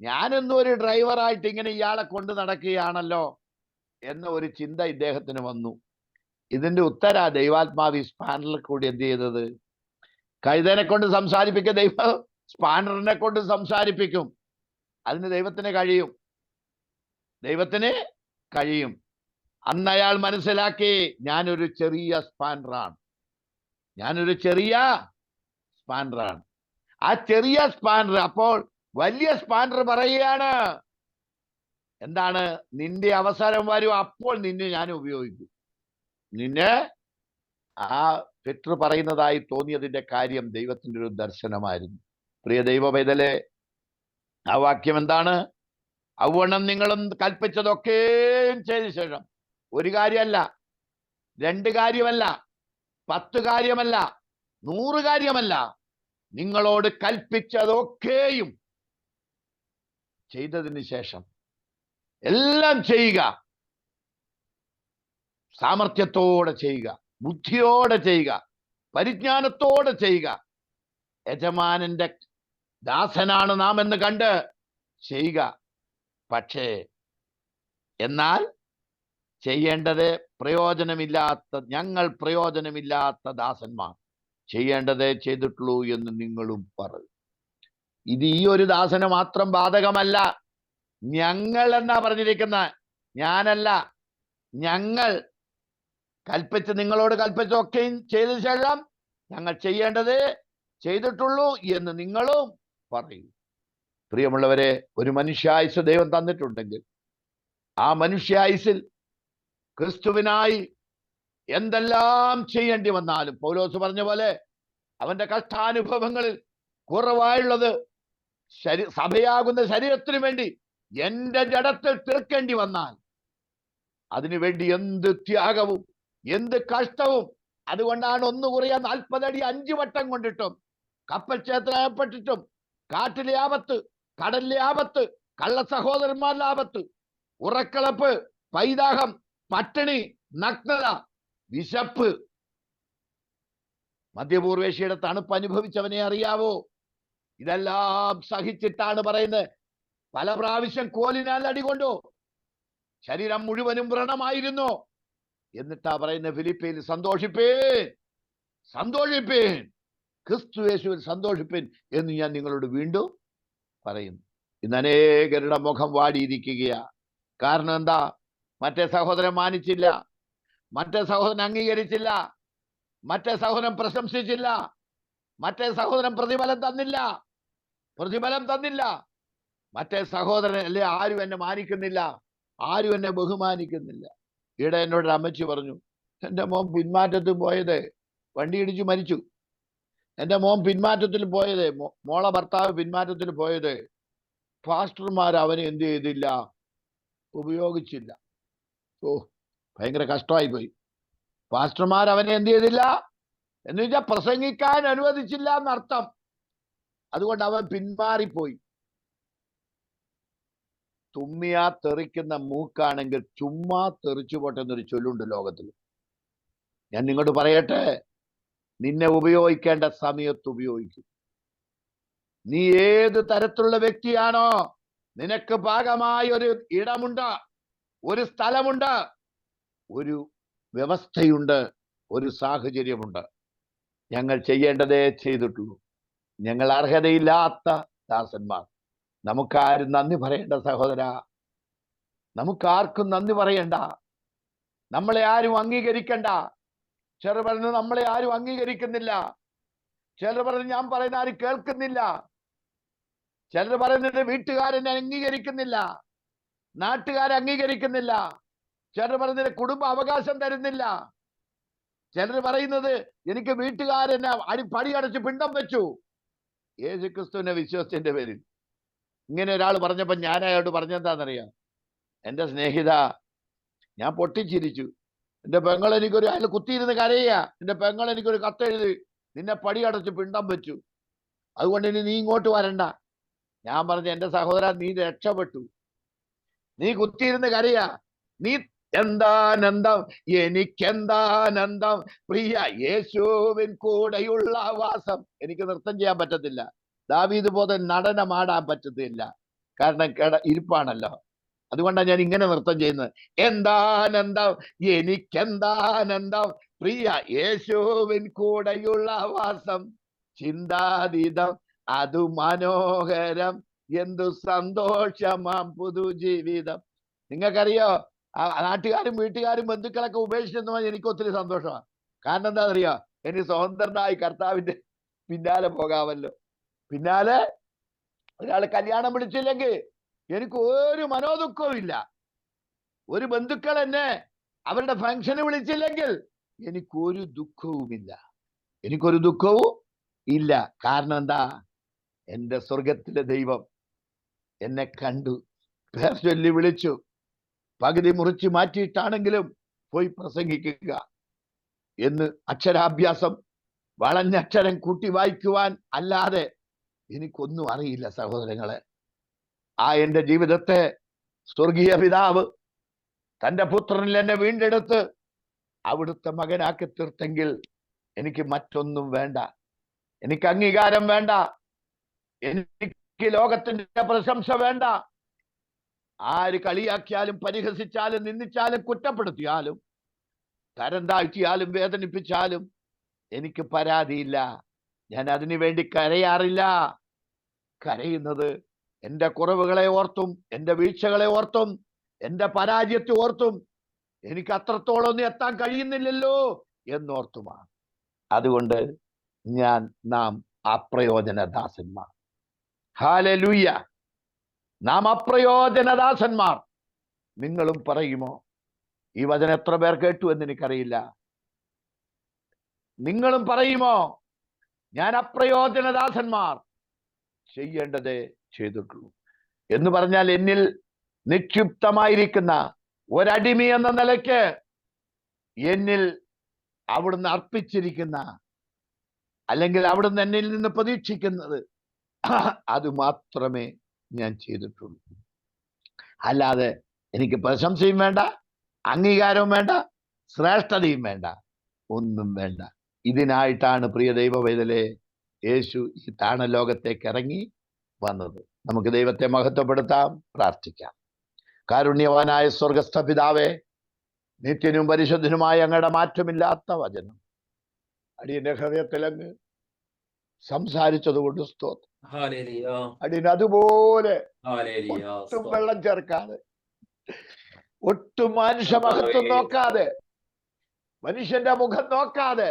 ഞാനൊന്നും ഒരു ഡ്രൈവറായിട്ട് ഇങ്ങനെ ഇയാളെ കൊണ്ട് നടക്കുകയാണല്ലോ എന്ന ഒരു ചിന്ത ഇദ്ദേഹത്തിന് വന്നു. ഇതിന്റെ ഉത്തര ദൈവാത്മാവി സ്പാനറിൽ കൂടി എന്ത് ചെയ്തത്? കഴുതനെ കൊണ്ട് സംസാരിപ്പിക്കും, ദൈവം സ്പാനറിനെ കൊണ്ട് സംസാരിപ്പിക്കും. അതിന് ദൈവത്തിന് കഴിയും, ദൈവത്തിന് കഴിയും. അന്ന് അയാൾ മനസ്സിലാക്കി, ഞാനൊരു ചെറിയ സ്പാനറാണ്, ഞാനൊരു ചെറിയ സ്പാനറാണ്. ആ ചെറിയ സ്പാനർ അപ്പോൾ വലിയ സ്പാനർ പറയുകയാണ്, എന്താണ്, നിന്റെ അവസരം വരും, അപ്പോൾ നിന്നെ ഞാൻ ഉപയോഗിക്കും. നിന്നെ ആ പെട്രു പറയുന്നതായി തോന്നിയതിന്റെ കാര്യം ദൈവത്തിന്റെ ഒരു ദർശനമായിരുന്നു. പ്രിയ ദൈവ പൈതലേ, ആ വാക്യം എന്താണ്? അവണ്ണം നിങ്ങളും കൽപ്പിച്ചതൊക്കെയും ചെയ്ത ശേഷം, ഒരു കാര്യമല്ല, 2 കാര്യമല്ല, 10 കാര്യമല്ല, 100 കാര്യമല്ല, നിങ്ങളോട് കൽപ്പിച്ചതൊക്കെയും ചെയ്തതിന് ശേഷം എല്ലാം ചെയ്യുക, സാമർത്ഥ്യത്തോടെ ചെയ്യുക, ബുദ്ധിയോടെ ചെയ്യുക, പരിജ്ഞാനത്തോടെ ചെയ്യുക. യജമാനന്റെ ദാസനാണ് നാം എന്ന് കണ്ട് ചെയ്യുക. പക്ഷേ എന്നാൽ ചെയ്യേണ്ടത് ഞങ്ങൾ പ്രയോജനമില്ലാത്ത ദാസന്മാർ, ചെയ്യേണ്ടതേ ചെയ്തിട്ടുള്ളൂ എന്ന് നിങ്ങളും പറയും. ഇത് ഈ ഒരു ദാസന് മാത്രം ബാധകമല്ല. ഞങ്ങൾ എന്നാ പറഞ്ഞിരിക്കുന്ന, ഞാനല്ല, ഞങ്ങൾ നിങ്ങളോട് കൽപ്പിച്ചൊക്കെയും ചെയ്ത ശേഷം ഞങ്ങൾ ചെയ്യേണ്ടത് ചെയ്തിട്ടുള്ളൂ എന്ന് നിങ്ങളും പറയും. പ്രിയമുള്ളവരെ, ഒരു മനുഷ്യായുസ് ദൈവം തന്നിട്ടുണ്ടെങ്കിൽ ആ മനുഷ്യായുസിൽ ക്രിസ്തുവിനായി എന്തെല്ലാം ചെയ്യേണ്ടി വന്നാലും, പൗലോസ് പറഞ്ഞ പോലെ അവന്റെ കഷ്ടാനുഭവങ്ങളിൽ കുറവായുള്ളത് സഭയാകുന്ന ശരീരത്തിനു വേണ്ടി എന്റെ ജഡത്തിൽ തീർക്കേണ്ടി വന്നാൽ അതിനുവേണ്ടി എന്ത് ത്യാഗവും എന്ത് കഷ്ടവും. അതുകൊണ്ടാണ് 1 കുറയാ 40 അടി 5 വട്ടം കൊണ്ടിട്ടും, കപ്പൽ ക്ഷേത്രപ്പെട്ടിട്ടും, കാട്ടിലെ ആപത്ത്, കടലിലെ ആപത്ത്, കള്ള സഹോദരന്മാരുടെ ആപത്ത്, ഉറക്കളപ്പ്, പൈതാഹം, പട്ടിണി, നഗ്നത, വിശപ്പ്, മധ്യപൂർവേഷ്യയുടെ തണുപ്പ് അനുഭവിച്ചവനെ അറിയാവോ? ഇതെല്ലാം സഹിച്ചിട്ടാണ് പറയുന്നത്, പല പ്രാവശ്യം കോലിനാൽ അടികൊണ്ടു, ശരീരം മുഴുവനും വ്രണമായിരുന്നു. എന്നിട്ടാ പറയുന്നത്, ഫിലിപ്പിയിൽ സന്തോഷിപ്പേൻ, സന്തോഷിപ്പേൻ, ക്രിസ്തു യേശുവിൽ സന്തോഷിപ്പേൻ എന്ന് ഞാൻ നിങ്ങളോട് വീണ്ടും പറയുന്നു. ഇന്ന് അനേകരുടെ മുഖം വാടിയിരിക്കുകയാ. കാരണം എന്താ? മറ്റേ സഹോദരൻ മാനിച്ചില്ല, മറ്റേ സഹോദരൻ അംഗീകരിച്ചില്ല, മറ്റേ സഹോദരൻ പ്രശംസിച്ചില്ല, മറ്റേ സഹോദരൻ പ്രതിഫലം തന്നില്ല, മറ്റേ സഹോദരൻ അല്ലെ ആരും എന്നെ മാനിക്കുന്നില്ല, ആരും എന്നെ ബഹുമാനിക്കുന്നില്ല. ഈയിടെ എന്നോട് അമ്മച്ചി പറഞ്ഞു, എൻ്റെ മോൻ പിന്മാറ്റത്തിൽ പോയത്, വണ്ടി ഇടിച്ചു മരിച്ചു, എൻ്റെ മോൻ പിന്മാറ്റത്തിൽ പോയത്, മോളെ ഭർത്താവ് പിന്മാറ്റത്തിൽ പോയത്, പാസ്റ്റർമാർ അവനെ എന്ത് ചെയ്തില്ല, ഉപയോഗിച്ചില്ല. ഓ, ഭയങ്കര കഷ്ടമായി പോയി. പാസ്റ്റർമാർ അവനെ എന്ത് ചെയ്തില്ല എന്ന് വെച്ചാൽ പ്രസംഗിക്കാൻ അനുവദിച്ചില്ല എന്നർത്ഥം. അതുകൊണ്ട് അവൻ പിന്മാറിപ്പോയി. തുമ്മിയാ തെറിക്കുന്ന മൂക്കാണെങ്കിൽ ചുമ്മാ തെറിച്ചു പോട്ടെ എന്നൊരു ചൊല്ലുണ്ട് ലോകത്തിൽ. ഞാൻ നിങ്ങളോട് പറയട്ടെ, നിന്നെ ഉപയോഗിക്കേണ്ട സമയത്ത് ഉപയോഗിക്കും. നീ ഏത് തരത്തിലുള്ള വ്യക്തിയാണോ, നിനക്ക് ഭാഗമായ ഒരു ഇടമുണ്ട്, ഒരു സ്ഥലമുണ്ട്, ഒരു വ്യവസ്ഥയുണ്ട്, ഒരു സാഹചര്യമുണ്ട്. ഞങ്ങൾ ചെയ്യേണ്ടതേ ചെയ്തിട്ടുള്ളൂ. ഞങ്ങൾ അർഹതയില്ലാത്ത ദാസന്മാർ. നമുക്കാരും നന്ദി പറയേണ്ട സഹോദര, നമുക്കാർക്കും നന്ദി പറയണ്ട, നമ്മളെ ആരും അംഗീകരിക്കണ്ട. ചിലർ പറഞ്ഞു നമ്മളെ ആരും അംഗീകരിക്കുന്നില്ല, ചിലർ പറഞ്ഞു ഞാൻ പറയുന്ന ആരും കേൾക്കുന്നില്ല, ചിലർ പറയുന്നത് വീട്ടുകാരെന്നെ അംഗീകരിക്കുന്നില്ല, നാട്ടുകാരെ അംഗീകരിക്കുന്നില്ല, ചിലർ പറയുന്നത് കുടുംബ അവകാശം തരുന്നില്ല, ചിലർ പറയുന്നത് എനിക്ക് വീട്ടുകാരെന്നെ പടിയടച്ച് പിണ്ടം വെച്ചു. യേശുക്രിസ്തുവിനെ വിശ്വസിച്ചതിന്റെ പേരിൽ ഇങ്ങനെ ഒരാൾ പറഞ്ഞപ്പോൾ ഞാൻ അയാളോട് പറഞ്ഞെന്താണെന്നറിയാം? എൻ്റെ സ്നേഹിത, ഞാൻ പൊട്ടിച്ചിരിച്ചു. എൻ്റെ പെങ്ങൾ എനിക്കൊരു അയാൾ കുത്തിയിരുന്ന് കരയുക, എൻ്റെ പെങ്ങൾ എനിക്കൊരു കത്തെഴുതി നിന്നെ പടിയടച്ച് പിണ്ടം വെച്ചു, അതുകൊണ്ട് ഇനി നീ ഇങ്ങോട്ട് വരണ്ട. ഞാൻ പറഞ്ഞു, എൻ്റെ സഹോദര, നീ രക്ഷപ്പെട്ടു. നീ കുത്തിയിരുന്ന് കരയുക, നീ എന്താനന്ദം, എനിക്കെന്താനന്ദം, പ്രിയ യേശുവിൻ കൂടെയുള്ള വാസം. എനിക്ക് നൃത്തം ചെയ്യാൻ പറ്റത്തില്ല, ദാവീദ് പോലെ നടനമാടാൻ പറ്റത്തില്ല, കാരണം ഇരിപ്പാണല്ലോ. അതുകൊണ്ടാണ് ഞാൻ ഇങ്ങനെ നൃത്തം ചെയ്യുന്നത്. എന്താനന്ദം, എനിക്കെന്താനന്ദം, പ്രിയ യേശുവിൻ കൂടെയുള്ള വാസം, ചിന്താതീതം അതു മനോഹരം, എന്തു സന്തോഷമാം പുതുജീവിതം. നിങ്ങൾക്കറിയോ, ആ നാട്ടുകാരും വീട്ടുകാരും ബന്ധുക്കളൊക്കെ ഉപേക്ഷിച്ചെന്ന് പറഞ്ഞാൽ എനിക്ക് ഒത്തിരി സന്തോഷമാണ്. കാരണം എന്താ അറിയോ, എനിക്ക് സ്വതന്ത്രനായി കർത്താവിന്റെ പിന്നാലെ പോകാമല്ലോ. പിന്നാലെ ഒരാൾ കല്യാണം വിളിച്ചില്ലെങ്കിൽ എനിക്ക് ഒരു മനോദുഃഖവും ഇല്ല. ഒരു ബന്ധുക്കൾ എന്നെ അവരുടെ ഫംഗ്ഷന് വിളിച്ചില്ലെങ്കിൽ എനിക്കൊരു ദുഃഖവുമില്ല. എനിക്കൊരു ദുഃഖവും ഇല്ല. കാരണം എന്താ, എൻ്റെ സ്വർഗത്തിലെ ദൈവം എന്നെ കണ്ടു, പേർ ചൊല്ലി വിളിച്ചു. പകുതി മുറിച്ച് മാറ്റിയിട്ടാണെങ്കിലും പോയി പ്രസംഗിക്കുക എന്ന് അക്ഷരാഭ്യാസം, വളഞ്ഞക്ഷരം കൂട്ടി വായിക്കുവാൻ അല്ലാതെ എനിക്കൊന്നും അറിയില്ല സഹോദരങ്ങളെ. ആ എൻ്റെ ജീവിതത്തെ സ്വർഗീയ പിതാവ് തൻ്റെ പുത്രനിൽ എന്നെ വീണ്ടെടുത്ത് അവിടുത്തെ മകനാക്കി തീർത്തെങ്കിൽ എനിക്ക് മറ്റൊന്നും വേണ്ട. എനിക്ക് അംഗീകാരം വേണ്ട, എനിക്ക് ലോകത്തിന്റെ പ്രശംസ വേണ്ട. ആര് കളിയാക്കിയാലും പരിഹസിച്ചാലും നിന്ദിച്ചാലും കുറ്റപ്പെടുത്തിയാലും തരം താഴ്ത്തിയാലും വേദനിപ്പിച്ചാലും എനിക്ക് പരാതിയില്ല. ഞാൻ അതിനു വേണ്ടി കരയാറില്ല. കരയുന്നത് എൻ്റെ കുറവുകളെ ഓർത്തും, എൻ്റെ വീഴ്ചകളെ ഓർത്തും, എൻ്റെ പരാജയത്തെ ഓർത്തും, എനിക്ക് അത്രത്തോളം ഒന്നും എത്താൻ കഴിയുന്നില്ലല്ലോ എന്നോർത്തുമാണ്. അതുകൊണ്ട് നാം അപ്രയോജനദാസന്മാർ. ഹല്ലേലൂയ. നാം അപ്രയോജനദാസന്മാർ. നിങ്ങളും പറയുമോ? ഈ വചനം എത്ര പേർ കേട്ടു എന്ന് എനിക്കറിയില്ല. നിങ്ങളും പറയുമോ, ഞാൻ അപ്രയോജനദാസന്മാർ, ചെയ്യേണ്ടതേ ചെയ്തിട്ടുള്ളൂ എന്ന് പറഞ്ഞാൽ എന്നിൽ നിക്ഷിപ്തമായിരിക്കുന്ന ഒരടിമ എന്ന നിലയ്ക്ക് എന്നിൽ അവിടുന്ന് അർപ്പിച്ചിരിക്കുന്ന, അല്ലെങ്കിൽ അവിടുന്ന് എന്നിൽ നിന്ന് പ്രതീക്ഷിക്കുന്നത് അത് മാത്രമേ ഞാൻ ചെയ്തിട്ടുള്ളൂ. അല്ലാതെ എനിക്ക് പ്രശംസയും വേണ്ട, അംഗീകാരവും വേണ്ട, ശ്രേഷ്ഠതയും വേണ്ട, ഒന്നും വേണ്ട. ഇതിനായിട്ടാണ് പ്രിയ ദൈവവേദലേ യേശു ഈ താണലോകത്തേക്ക് ഇറങ്ങി വന്നത്. നമുക്ക് ദൈവത്തെ മഹത്വപ്പെടുത്താം, പ്രാർത്ഥിക്കാം. കാരുണ്യവാനായ സ്വർഗസ്ഥ പിതാവേ, നിത്യനും പരിശുദ്ധനുമായ അങ്ങയുടെ മാറ്റമില്ലാത്ത വചനം അടിയന്റെ ഹൃദയത്തിൽ അങ്ങ് സംസാരിച്ചത് കൊണ്ട് സ്തോത്രം. അടിയന് അതുപോലെ ഒട്ടും വെള്ളം ചേർക്കാതെ, ഒട്ടും മനുഷ്യ മഹത്വം നോക്കാതെ, മനുഷ്യന്റെ മുഖം നോക്കാതെ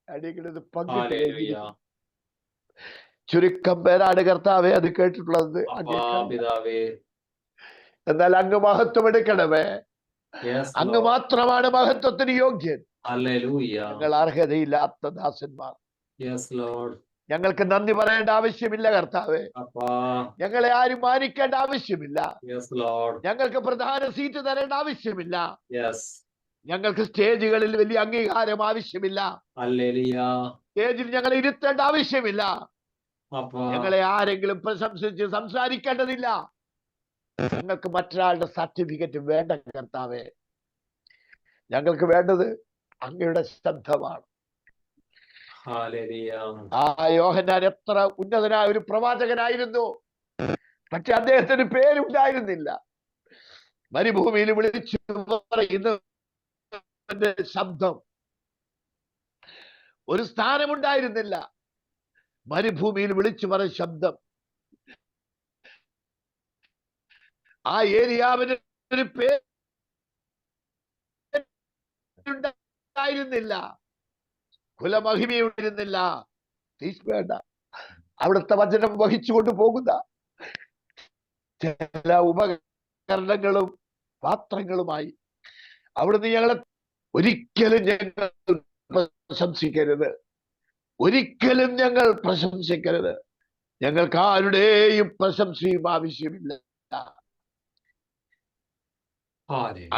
അടിയത് പങ്കിട്ട് ചുരുക്കം പേരാണ് കർത്താവെ അത് കേട്ടിട്ടുള്ളത്. എന്നാൽ അങ്ങ് മഹത്വം എടുക്കണമേ. അങ്ങ് മാത്രമാണ് മഹത്വത്തിന് യോഗ്യൻ. ഞങ്ങൾ അർഹതയില്ലാത്ത ദാസന്മാർ. ഞങ്ങൾക്ക് നന്ദി പറയേണ്ട ആവശ്യമില്ല കർത്താവെ. ഞങ്ങളെ ആരും മാനിക്കേണ്ട ആവശ്യമില്ല. ഞങ്ങൾക്ക് പ്രധാന സീറ്റ് തരേണ്ട ആവശ്യമില്ല. ഞങ്ങൾക്ക് സ്റ്റേജുകളിൽ വലിയ അംഗീകാരം ആവശ്യമില്ല. സ്റ്റേജിൽ ഞങ്ങളെ ഇരുത്തേണ്ട ആവശ്യമില്ല. ഞങ്ങളെ ആരെങ്കിലും പ്രശംസിച്ച് സംസാരിക്കേണ്ടതില്ല. ഞങ്ങൾക്ക് മറ്റൊരാളുടെ സർട്ടിഫിക്കറ്റ് വേണ്ട കർത്താവേ. ഞങ്ങൾക്ക് വേണ്ടത് അങ്ങയുടെ ശബ്ദമാണ്. ആ യോഹന്നാൻ എത്ര ഉന്നതനായ ഒരു പ്രവാചകനായിരുന്നു, പക്ഷെ അദ്ദേഹത്തിന് പേരുണ്ടായിരുന്നില്ല. മരുഭൂമിയിൽ വിളിച്ചു പറയുന്ന ശബ്ദം, ഒരു സ്ഥാനമുണ്ടായിരുന്നില്ല. മരുഭൂമിയിൽ വിളിച്ചു പറഞ്ഞ ശബ്ദം, ആ ഏരിയാവിന് ഒരു പേരുണ്ടായിരുന്നില്ല, കുലമഹിമയുണ്ടായിരുന്നില്ല. വേണ്ട, അവിടുത്തെ വചനം വഹിച്ചുകൊണ്ട് പോകുന്ന ചില ഉപകരണങ്ങളും പാത്രങ്ങളുമായി അവിടുന്ന് ഞങ്ങളെ ഒരിക്കലും ഞങ്ങൾ പ്രശംസിക്കരുത്. ഒരിക്കലും ഞങ്ങൾ പ്രശംസിക്കരുത്. ഞങ്ങൾക്ക് ആരുടെയും പ്രശംസയും ആവശ്യമില്ല.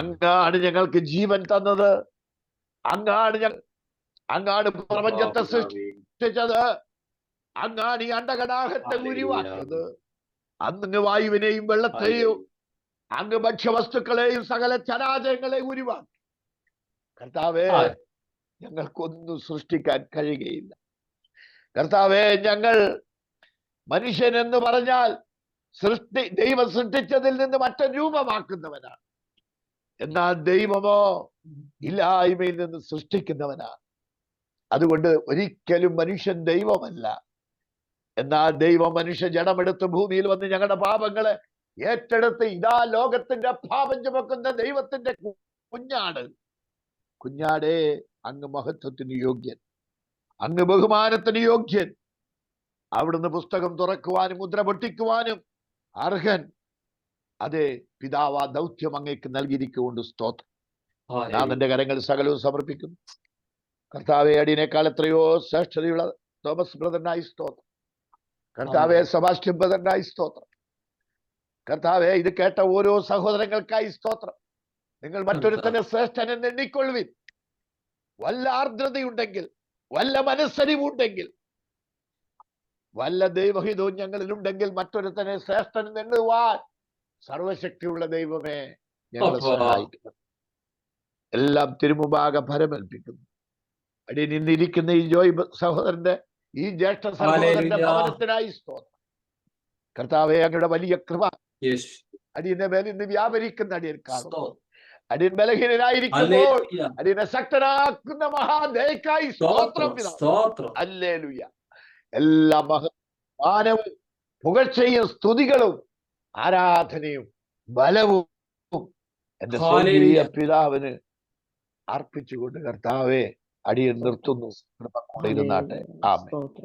അങ്ങാണ് ഞങ്ങൾക്ക് ജീവൻ തന്നത്. അങ്ങാണ് പ്രപഞ്ചത്തെ സൃഷ്ടിച്ചത്. അങ്ങാണ് ഈ അണ്ടകടാഹത്തെ ഉരുവാക്കിയത്. അങ്ങ് വായുവിനെയും വെള്ളത്തെയും, അങ്ങ് ഭക്ഷ്യവസ്തുക്കളെയും സകല ചരാചരങ്ങളെയും ഉരുവാക്കി. കർത്താവേ, ഞങ്ങൾക്കൊന്നും സൃഷ്ടിക്കാൻ കഴിയുകയില്ല. കർത്താവേ, ഞങ്ങൾ മനുഷ്യൻ എന്ന് പറഞ്ഞാൽ ദൈവം സൃഷ്ടിച്ചതിൽ നിന്ന് മറ്റൊരു രൂപമാക്കുന്നവനാണ്. എന്നാൽ ദൈവമോ ഇല്ലായ്മയിൽ നിന്ന് സൃഷ്ടിക്കുന്നവനാണ്. അതുകൊണ്ട് ഒരിക്കലും മനുഷ്യൻ ദൈവമല്ല. എന്നാൽ ദൈവം മനുഷ്യ ജഡമെടുത്ത് ഭൂമിയിൽ വന്ന് ഞങ്ങളുടെ പാപങ്ങളെ ഏറ്റെടുത്ത് ഇതാ ലോകത്തിന്റെ പാപം ചുമക്കുന്ന ദൈവത്തിന്റെ കുഞ്ഞാടേ, അങ്ങ് മഹത്വത്തിന് യോഗ്യൻ, അങ്ങ് ബഹുമാനത്തിന് യോഗ്യൻ. അവിടുന്ന് പുസ്തകം തുറക്കുവാനും മുദ്ര പൊട്ടിക്കുവാനും അർഹൻ. അതെ, പിതാവ് ആ ദൗത്യം അങ്ങേക്ക് നൽകിയിരിക്കൊണ്ട് സ്തോത്രം. ഞാൻ എന്റെ കരങ്ങൾ സകലവും സമർപ്പിക്കുന്നു. കർത്താവെ, അടിയനേക്കാൾ എത്രയോ ശ്രേഷ്ഠതയുള്ള തോമസ് ബ്രദറിനായി സ്തോത്രം. കർത്താവെ, സെബാസ്റ്റ്യൻ ബ്രദറിനായി സ്തോത്രം. കർത്താവെ, ഇത് കേട്ട ഓരോ സഹോദരങ്ങൾക്കായി സ്തോത്രം. നിങ്ങൾ മറ്റൊരുത്തനെ ശ്രേഷ്ഠൻ എന്ന് എണ്ണിക്കൊള്ളുവിൻ. വല്ല ആർദ്രതയുണ്ടെങ്കിൽ, വല്ല മനസ്സരിവുണ്ടെങ്കിൽ, വല്ല ദൈവഹിതവും ഞങ്ങളിലുണ്ടെങ്കിൽ മറ്റൊരുത്തനെ ശ്രേഷ്ഠൻ എണ്ണുവാൻ സർവശക്തിയുള്ള ദൈവമേ ഞങ്ങളെ സഹായിക്കുന്നു. എല്ലാം തിരുമുമ്പാകെ ഫലമേൽപ്പിക്കുന്നു. അടിയൻ ഇന്നിരിക്കുന്ന ഈ ജോയ് സഹോദരന്റെ, ഈ ജ്യേഷ്ഠ സഹോദരന്റെ ഭവനത്തിനായി സ്തോത്രം. കർത്താവെ, അങ്ങയുടെ വലിയ കൃപ അടിയന്റെ മേൽ ഇന്ന് വ്യാപരിക്കുന്ന അടിയൻ കാണുന്നു. അടിയൻ ബലഹീനനായിരിക്കുമ്പോൾ അടിയനെ ശക്തനാക്കുന്ന മഹാദയക്കായി സ്തോത്രം. ഹല്ലേലൂയ. എല്ലാ മാനവും പുകഴ്ചയും സ്തുതികളും ആരാധനയും ബലവും എന്റെ സ്വർഗീയ പിതാവിന് അർപ്പിച്ചുകൊണ്ട് കർത്താവെ അടിയൻ നിർത്തുന്നു. കൃപ കൂടെ ഇരുന്നാട്ടെ. ആമേൻ.